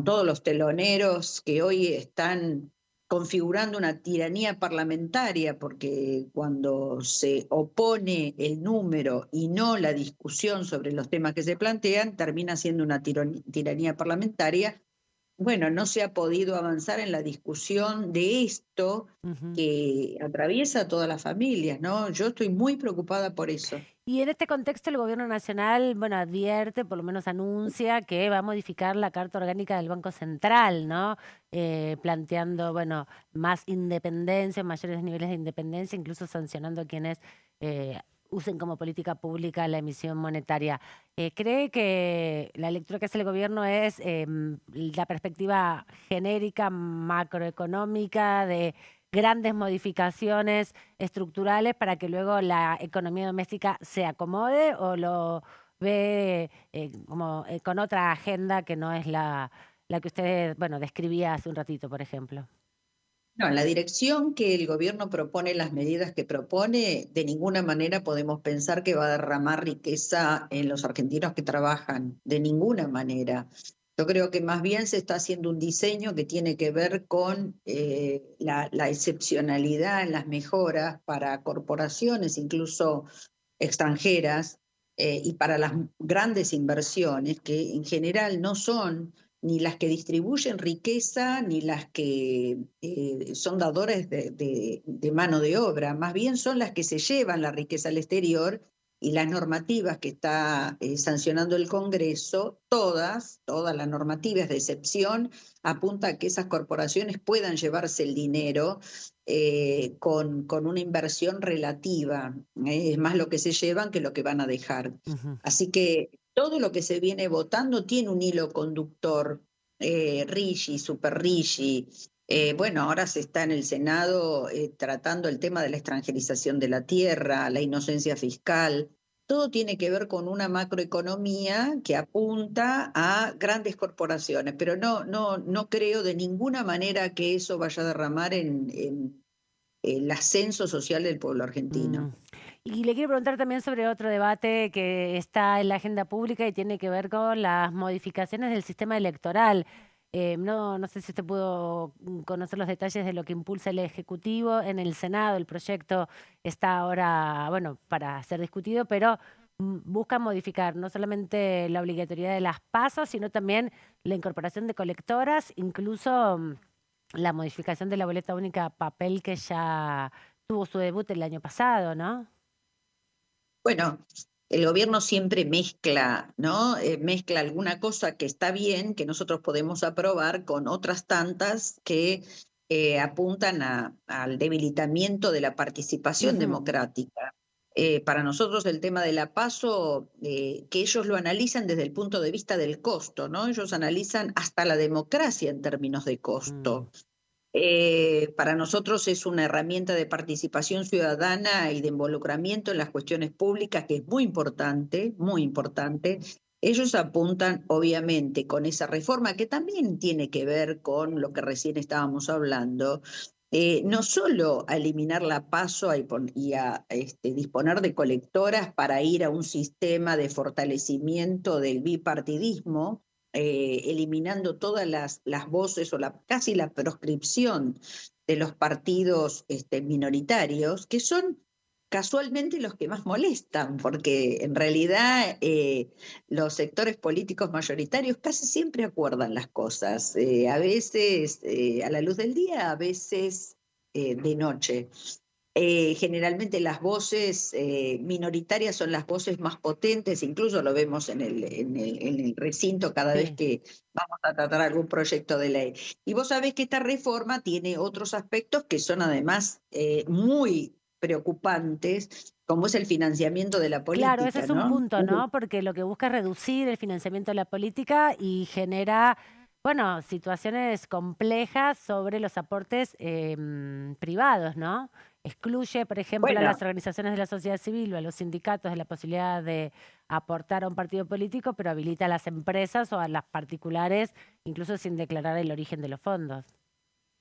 todos los teloneros que hoy están configurando una tiranía parlamentaria, porque cuando se opone el número y no la discusión sobre los temas que se plantean, termina siendo una tiranía parlamentaria. Bueno, no se ha podido avanzar en la discusión de esto Ujú. que atraviesa a todas las familias, ¿no? Yo estoy muy preocupada por eso. Y en este contexto el gobierno nacional, bueno, advierte, por lo menos anuncia, que va a modificar la Carta Orgánica del Banco Central, ¿no? Planteando, bueno, más independencia, mayores niveles de independencia, incluso sancionando a quienes usen como política pública la emisión monetaria. ¿Cree que la lectura que hace el gobierno es la perspectiva genérica, macroeconómica de grandes modificaciones estructurales para que luego la economía doméstica se acomode, o lo ve como con otra agenda que no es la que usted, bueno, describía hace un ratito, por ejemplo? No, en la dirección que el gobierno propone, las medidas que propone, de ninguna manera podemos pensar que va a derramar riqueza en los argentinos que trabajan, de ninguna manera. Yo creo que más bien se está haciendo un diseño que tiene que ver con la excepcionalidad en las mejoras para corporaciones, incluso extranjeras, y para las grandes inversiones, que en general no son ni las que distribuyen riqueza, ni las que son dadores de mano de obra, más bien son las que se llevan la riqueza al exterior y las normativas que está sancionando el Congreso, todas las normativas de excepción apuntan a que esas corporaciones puedan llevarse el dinero con una inversión relativa. Es más lo que se llevan que lo que van a dejar. Así que todo lo que se viene votando tiene un hilo conductor, RIGI, Super RIGI. Bueno, ahora se está en el Senado tratando el tema de la extranjerización de la tierra, la inocencia fiscal. Todo tiene que ver con una macroeconomía que apunta a grandes corporaciones, pero no creo de ninguna manera que eso vaya a derramar en el ascenso social del pueblo argentino. Y le quiero preguntar también sobre otro debate que está en la agenda pública y tiene que ver con las modificaciones del sistema electoral. No sé si usted pudo conocer los detalles de lo que impulsa el Ejecutivo en el Senado. El proyecto está ahora, bueno, para ser discutido, pero busca modificar no solamente la obligatoriedad de las PASO, sino también la incorporación de colectoras, incluso la modificación de la boleta única papel que ya tuvo su debut el año pasado, ¿no? Bueno, el gobierno siempre mezcla, ¿no? Mezcla alguna cosa que está bien, que nosotros podemos aprobar, con otras tantas que apuntan al debilitamiento de la participación democrática. Para nosotros el tema de la PASO, que ellos lo analizan desde el punto de vista del costo, ¿no? Ellos analizan hasta la democracia en términos de costo. Para nosotros es una herramienta de participación ciudadana y de involucramiento en las cuestiones públicas que es muy importante, muy importante. Ellos apuntan, obviamente, con esa reforma que también tiene que ver con lo que recién estábamos hablando, no solo a eliminar la PASO y a disponer de colectoras para ir a un sistema de fortalecimiento del bipartidismo, eliminando todas las voces o casi la proscripción de los partidos minoritarios, que son casualmente los que más molestan, porque en realidad los sectores políticos mayoritarios casi siempre acuerdan las cosas, a veces a la luz del día, a veces de noche. Generalmente las voces minoritarias son las voces más potentes, incluso lo vemos en el recinto cada vez que vamos a tratar algún proyecto de ley. Y vos sabés que esta reforma tiene otros aspectos que son además muy preocupantes, como es el financiamiento de la política. Claro, ese es un punto, ¿no? Porque lo que busca es reducir el financiamiento de la política y genera, bueno, situaciones complejas sobre los aportes privados, ¿no? Excluye, por ejemplo, a las organizaciones de la sociedad civil o a los sindicatos de la posibilidad de aportar a un partido político, pero habilita a las empresas o a las particulares, incluso sin declarar el origen de los fondos.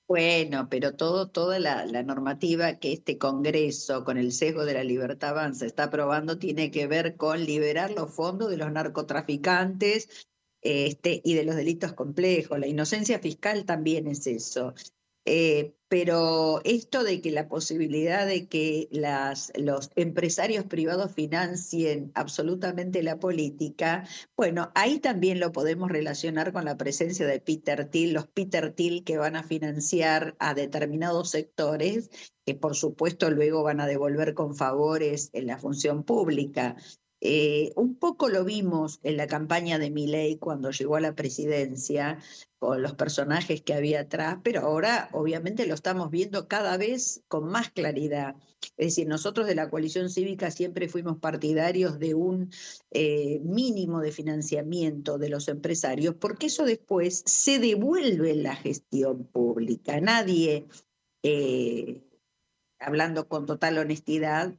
Bueno, pero toda la normativa que este Congreso, con el sesgo de la libertad avanza, está aprobando, tiene que ver con liberar los fondos de los narcotraficantes y de los delitos complejos. La inocencia fiscal también es eso. Pero esto de que la posibilidad de que los empresarios privados financien absolutamente la política, bueno, ahí también lo podemos relacionar con la presencia de Peter Thiel, los Peter Thiel que van a financiar a determinados sectores, que por supuesto luego van a devolver con favores en la función pública. Un poco lo vimos en la campaña de Milei cuando llegó a la presidencia, con los personajes que había atrás, pero ahora obviamente lo estamos viendo cada vez con más claridad. Es decir, nosotros de la coalición cívica siempre fuimos partidarios de un mínimo de financiamiento de los empresarios, porque eso después se devuelve en la gestión pública. Nadie, hablando con total honestidad,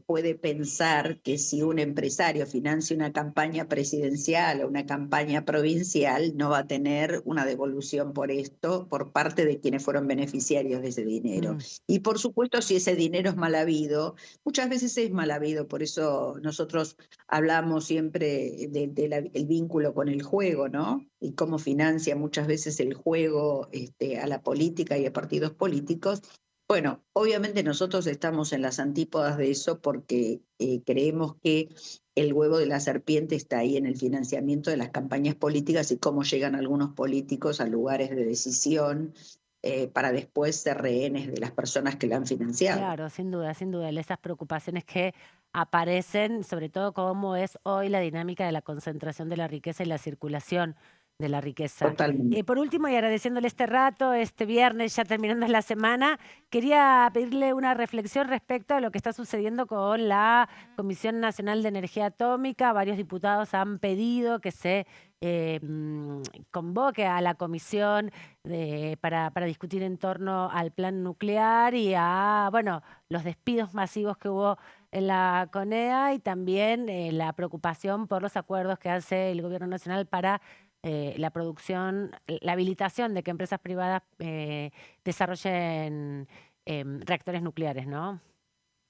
puede pensar que si un empresario financia una campaña presidencial o una campaña provincial, no va a tener una devolución por esto por parte de quienes fueron beneficiarios de ese dinero. Y por supuesto, si ese dinero es mal habido, muchas veces es mal habido, por eso nosotros hablamos siempre del vínculo con el juego, ¿no? Y cómo financia muchas veces el juego a la política y a partidos políticos. Bueno, obviamente nosotros estamos en las antípodas de eso porque creemos que el huevo de la serpiente está ahí en el financiamiento de las campañas políticas y cómo llegan algunos políticos a lugares de decisión para después ser rehenes de las personas que la han financiado. Claro, sin duda, esas preocupaciones que aparecen, sobre todo cómo es hoy la dinámica de la concentración de la riqueza y la circulación de la riqueza. Totalmente. Por último, y agradeciéndole este rato, este viernes, ya terminando la semana, quería pedirle una reflexión respecto a lo que está sucediendo con la Comisión Nacional de Energía Atómica. Varios diputados han pedido que se convoque a la comisión para discutir en torno al plan nuclear y a los despidos masivos que hubo en la CONEA y también la preocupación por los acuerdos que hace el Gobierno Nacional para la producción, la habilitación de que empresas privadas desarrollen reactores nucleares, ¿no?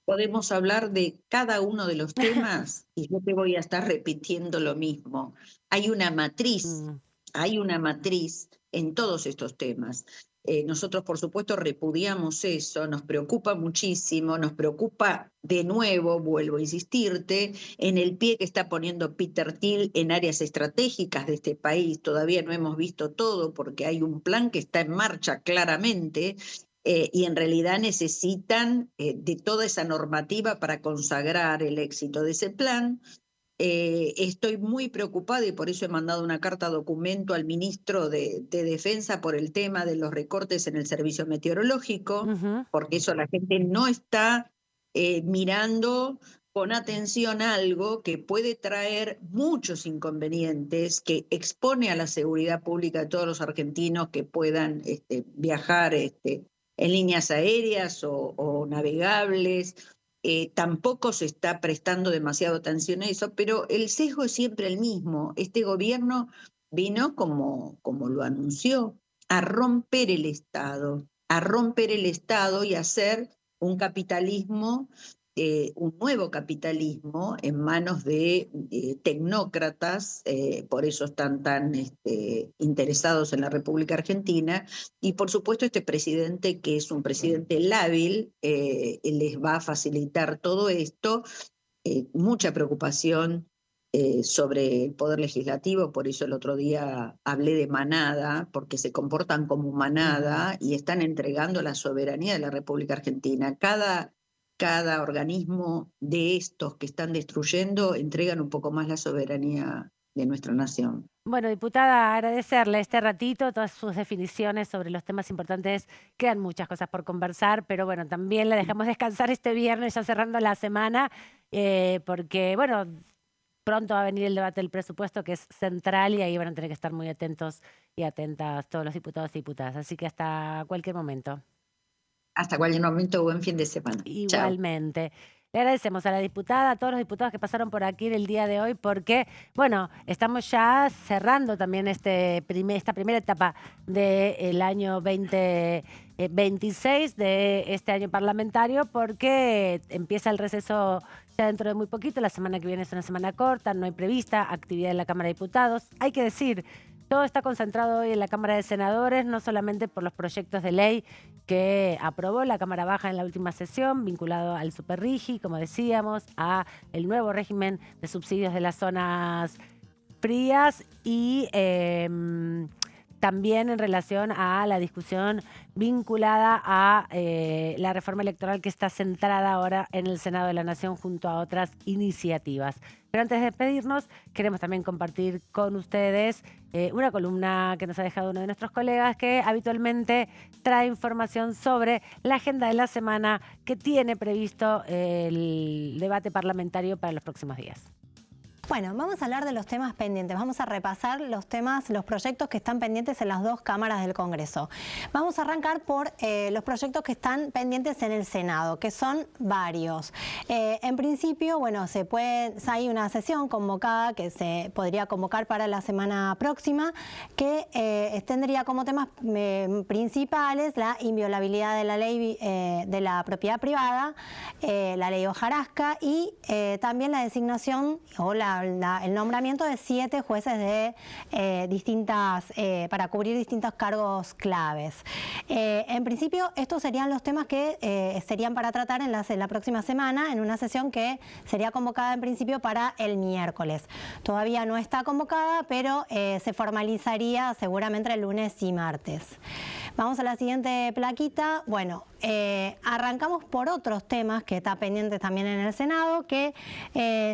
Podemos hablar de cada uno de los temas y yo te voy a estar repitiendo lo mismo. Hay una matriz en todos estos temas. Nosotros, por supuesto, repudiamos eso, nos preocupa muchísimo, nos preocupa de nuevo, vuelvo a insistirte, en el pie que está poniendo Peter Thiel en áreas estratégicas de este país. Todavía no hemos visto todo porque hay un plan que está en marcha claramente y en realidad necesitan de toda esa normativa para consagrar el éxito de ese plan. Estoy muy preocupada y por eso he mandado una carta documento al ministro de Defensa por el tema de los recortes en el servicio meteorológico, porque eso la gente no está mirando con atención algo que puede traer muchos inconvenientes, que expone a la seguridad pública de todos los argentinos que puedan viajar en líneas aéreas o navegables. Tampoco se está prestando demasiado atención a eso, pero el sesgo es siempre el mismo. Este gobierno vino, como lo anunció, a romper el Estado y hacer un capitalismo, un nuevo capitalismo en manos de tecnócratas, por eso están tan interesados en la República Argentina, y por supuesto este presidente, que es un presidente lábil, les va a facilitar todo esto. Mucha preocupación sobre el Poder Legislativo, por eso el otro día hablé de manada, porque se comportan como manada y están entregando la soberanía de la República Argentina. Cada organismo de estos que están destruyendo entregan un poco más la soberanía de nuestra nación. Bueno, diputada, agradecerle este ratito, todas sus definiciones sobre los temas importantes. Quedan muchas cosas por conversar, pero bueno, también la dejamos descansar este viernes, ya cerrando la semana, porque pronto va a venir el debate del presupuesto, que es central, y ahí van a tener que estar muy atentos y atentas todos los diputados y diputadas. Así que hasta cualquier momento. Hasta cualquier momento, buen fin de semana. Igualmente. Chao. Le agradecemos a la diputada, a todos los diputados que pasaron por aquí en el día de hoy, porque, estamos ya cerrando también esta primera etapa del año 2026, de este año parlamentario, porque empieza el receso ya dentro de muy poquito. La semana que viene es una semana corta, no hay prevista actividad en la Cámara de Diputados. Hay que decir, todo está concentrado hoy en la Cámara de Senadores, no solamente por los proyectos de ley que aprobó la Cámara Baja en la última sesión, vinculado al Superrigi, como decíamos, a el nuevo régimen de subsidios de las zonas frías y también en relación a la discusión vinculada a la reforma electoral que está centrada ahora en el Senado de la Nación junto a otras iniciativas. Pero antes de despedirnos, queremos también compartir con ustedes una columna que nos ha dejado uno de nuestros colegas que habitualmente trae información sobre la agenda de la semana que tiene previsto el debate parlamentario para los próximos días. Bueno, vamos a hablar de los temas pendientes, vamos a repasar los proyectos que están pendientes en las dos cámaras del Congreso. Vamos a arrancar por los proyectos que están pendientes en el Senado, que son varios. En principio, hay una sesión convocada que se podría convocar para la semana próxima, que tendría como temas principales la inviolabilidad de la ley de la propiedad privada, la ley hojarasca y también la designación o el nombramiento de 7 jueces de para cubrir distintos cargos claves. En principio, estos serían los temas que serían para tratar en la próxima semana, en una sesión que sería convocada en principio para el miércoles. Todavía no está convocada, pero se formalizaría seguramente el lunes y martes. Vamos a la siguiente plaquita. Bueno, arrancamos por otros temas que está pendientes también en el Senado, que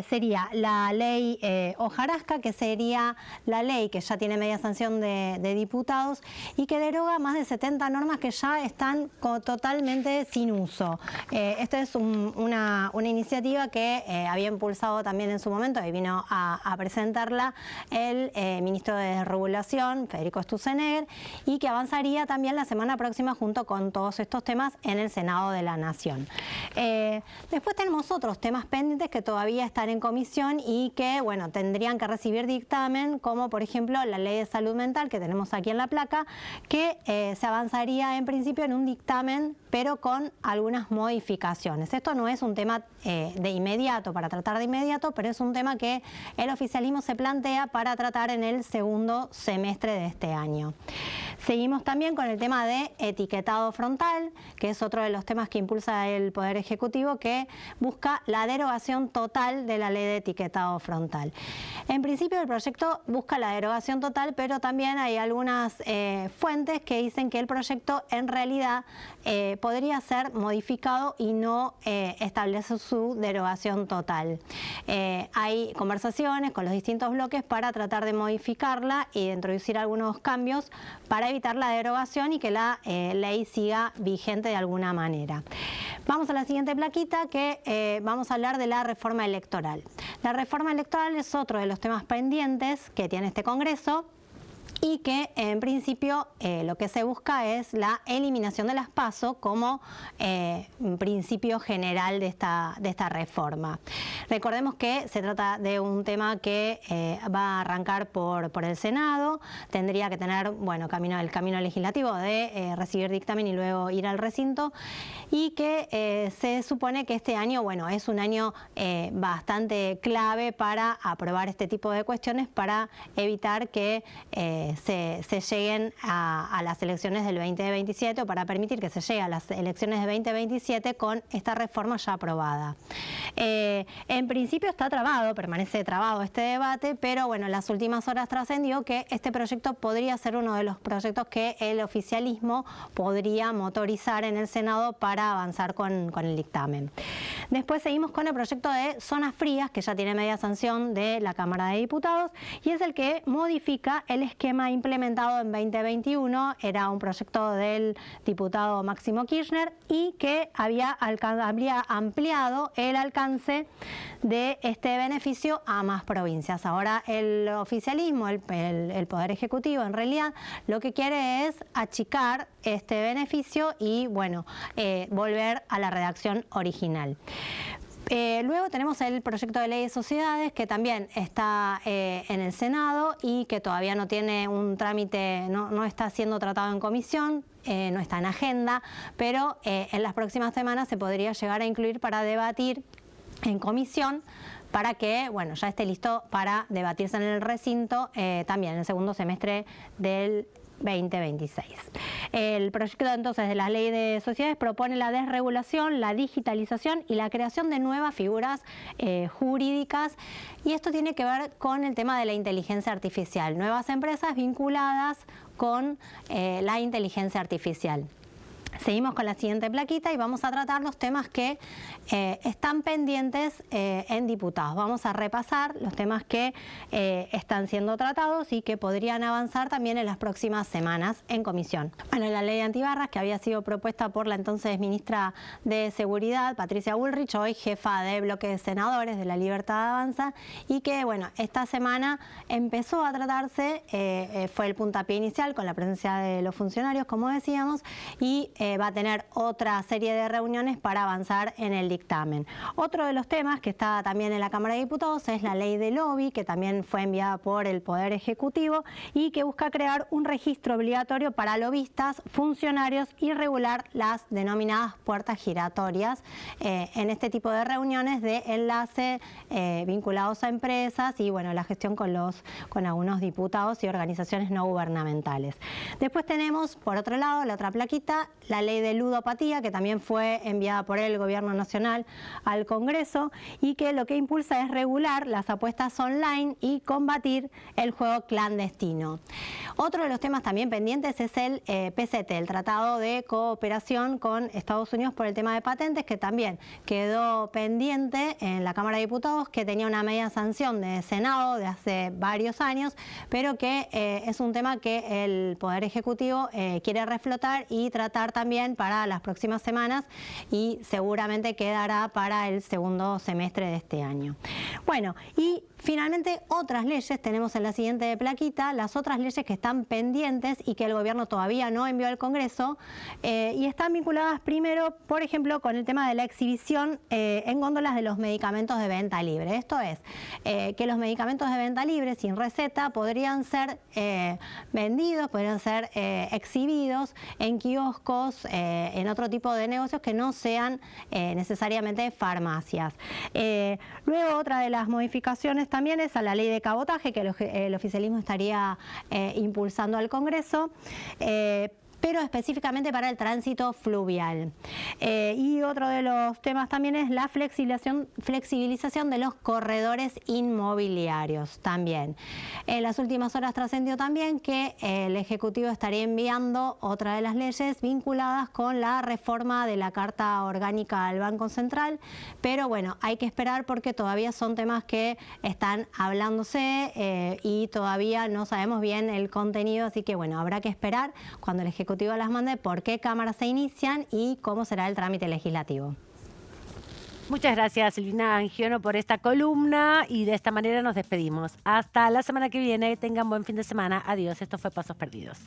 sería la ley hojarasca, que sería la ley que ya tiene media sanción de diputados y que deroga más de 70 normas que ya están totalmente sin uso. Esta es una iniciativa que había impulsado también en su momento y vino a presentarla el ministro de Desregulación, Federico Sturzenegger, y que avanzaría también la semana próxima junto con todos estos temas en el Senado de la Nación. Después tenemos otros temas pendientes que todavía están en comisión y que, bueno, tendrían que recibir dictamen, como por ejemplo la ley de salud mental que tenemos aquí en la placa, que se avanzaría en principio en un dictamen, pero con algunas modificaciones. Esto no es un tema de inmediato, para tratar de inmediato, pero es un tema que el oficialismo se plantea para tratar en el segundo semestre de este año. Seguimos también con el tema de etiquetado frontal, que es otro de los temas que impulsa el Poder Ejecutivo, que busca la derogación total de la ley de etiquetado frontal. En principio el proyecto busca la derogación total, pero también hay algunas fuentes que dicen que el proyecto en realidad podría ser modificado y no establece su derogación total. Hay conversaciones con los distintos bloques para tratar de modificarla y de introducir algunos cambios para evitar la derogación y que la ley siga vigente de alguna manera. Vamos a la siguiente plaquita, que vamos a hablar de la reforma electoral. La reforma electoral es otro de los temas pendientes que tiene este Congreso y que en principio lo que se busca es la eliminación de las PASO como principio general de esta reforma. Recordemos que se trata de un tema que va a arrancar por el Senado, tendría que tener, bueno, el camino legislativo de recibir dictamen y luego ir al recinto, y que se supone que este año, bueno, es un año bastante clave para aprobar este tipo de cuestiones, para evitar que se lleguen a las elecciones del 2027, o para permitir que se llegue a las elecciones de 2027 con esta reforma ya aprobada. En principio está trabado, permanece trabado este debate, pero bueno, en las últimas horas trascendió que este proyecto podría ser uno de los proyectos que el oficialismo podría motorizar en el Senado para avanzar con el dictamen. Después seguimos con el proyecto de zonas frías, que ya tiene media sanción de la Cámara de Diputados, y es el que modifica el esquema implementado en 2021. Era un proyecto del diputado Máximo Kirchner y que había ampliado el alcance de este beneficio a más provincias. Ahora el oficialismo, el Poder Ejecutivo, en realidad lo que quiere es achicar este beneficio y, bueno, volver a la redacción original. Luego tenemos el proyecto de ley de sociedades, que también está en el Senado y que todavía no tiene un trámite, no está siendo tratado en comisión, no está en agenda, pero en las próximas semanas se podría llegar a incluir para debatir en comisión, para que, bueno, ya esté listo para debatirse en el recinto también en el segundo semestre del 2026. El proyecto entonces de la ley de sociedades propone la desregulación, la digitalización y la creación de nuevas figuras jurídicas, y esto tiene que ver con el tema de la inteligencia artificial, nuevas empresas vinculadas con la inteligencia artificial. Seguimos con la siguiente plaquita y vamos a tratar los temas que están pendientes en diputados. Vamos a repasar los temas que están siendo tratados y que podrían avanzar también en las próximas semanas en comisión. Bueno, la ley de antibarras, que había sido propuesta por la entonces ministra de Seguridad, Patricia Bullrich, hoy jefa de bloque de senadores de La Libertad Avanza, y que, bueno, esta semana empezó a tratarse, fue el puntapié inicial con la presencia de los funcionarios, como decíamos, y va a tener otra serie de reuniones para avanzar en el dictamen. Otro de los temas que está también en la Cámara de Diputados es la ley de lobby, que también fue enviada por el Poder Ejecutivo y que busca crear un registro obligatorio para lobistas, funcionarios y regular las denominadas puertas giratorias en este tipo de reuniones de enlace vinculados a empresas y, bueno, la gestión con algunos diputados y organizaciones no gubernamentales. Después tenemos, por otro lado, la otra plaquita, la ley de ludopatía, que también fue enviada por el Gobierno Nacional al Congreso y que lo que impulsa es regular las apuestas online y combatir el juego clandestino. Otro de los temas también pendientes es el PCT, el Tratado de Cooperación con Estados Unidos por el tema de patentes, que también quedó pendiente en la Cámara de Diputados, que tenía una media sanción de Senado de hace varios años, pero que es un tema que el Poder Ejecutivo quiere reflotar y tratar también para las próximas semanas y seguramente quedará para el segundo semestre de este año. Bueno, y finalmente otras leyes, tenemos en la siguiente plaquita las otras leyes que están pendientes y que el gobierno todavía no envió al Congreso y están vinculadas primero, por ejemplo, con el tema de la exhibición en góndolas de los medicamentos de venta libre. Esto es, que los medicamentos de venta libre sin receta podrían ser vendidos, podrían ser exhibidos en kioscos, en otro tipo de negocios que no sean necesariamente farmacias. Luego, otra de las modificaciones también es a la ley de cabotaje, que el oficialismo estaría impulsando al Congreso, pero específicamente para el tránsito fluvial. Y otro de los temas también es la flexibilización de los corredores inmobiliarios también. En las últimas horas trascendió también que el Ejecutivo estaría enviando otra de las leyes vinculadas con la reforma de la Carta Orgánica al Banco Central, pero bueno, hay que esperar porque todavía son temas que están hablándose y todavía no sabemos bien el contenido, así que bueno, habrá que esperar cuando el Ejecutivo las mande por qué cámaras se inician y cómo será el trámite legislativo. Muchas gracias, Silvina Angiono, por esta columna y de esta manera nos despedimos. Hasta la semana que viene, tengan buen fin de semana. Adiós, esto fue Pasos Perdidos.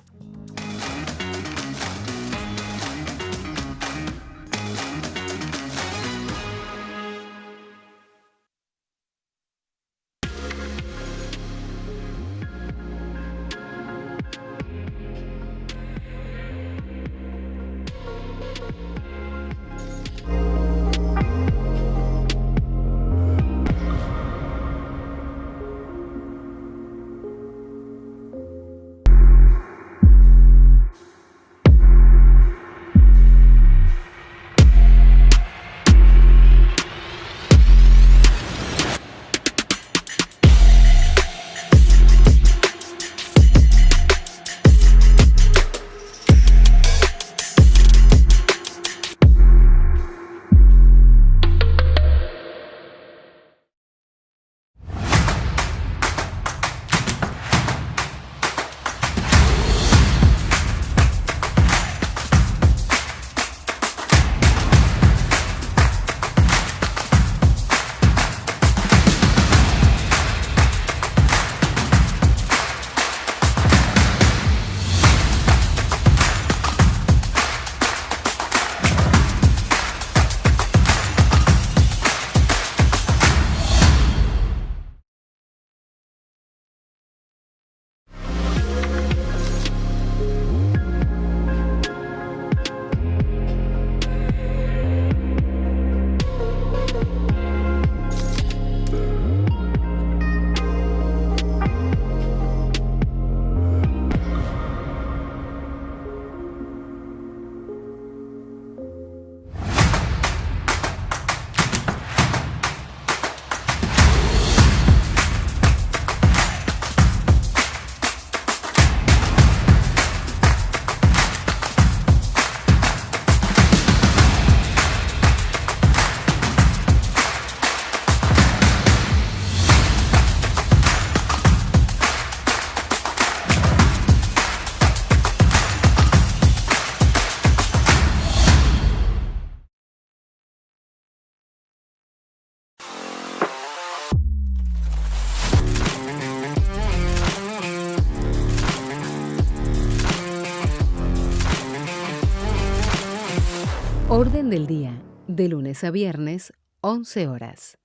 Orden del día, de lunes a viernes, 11 horas.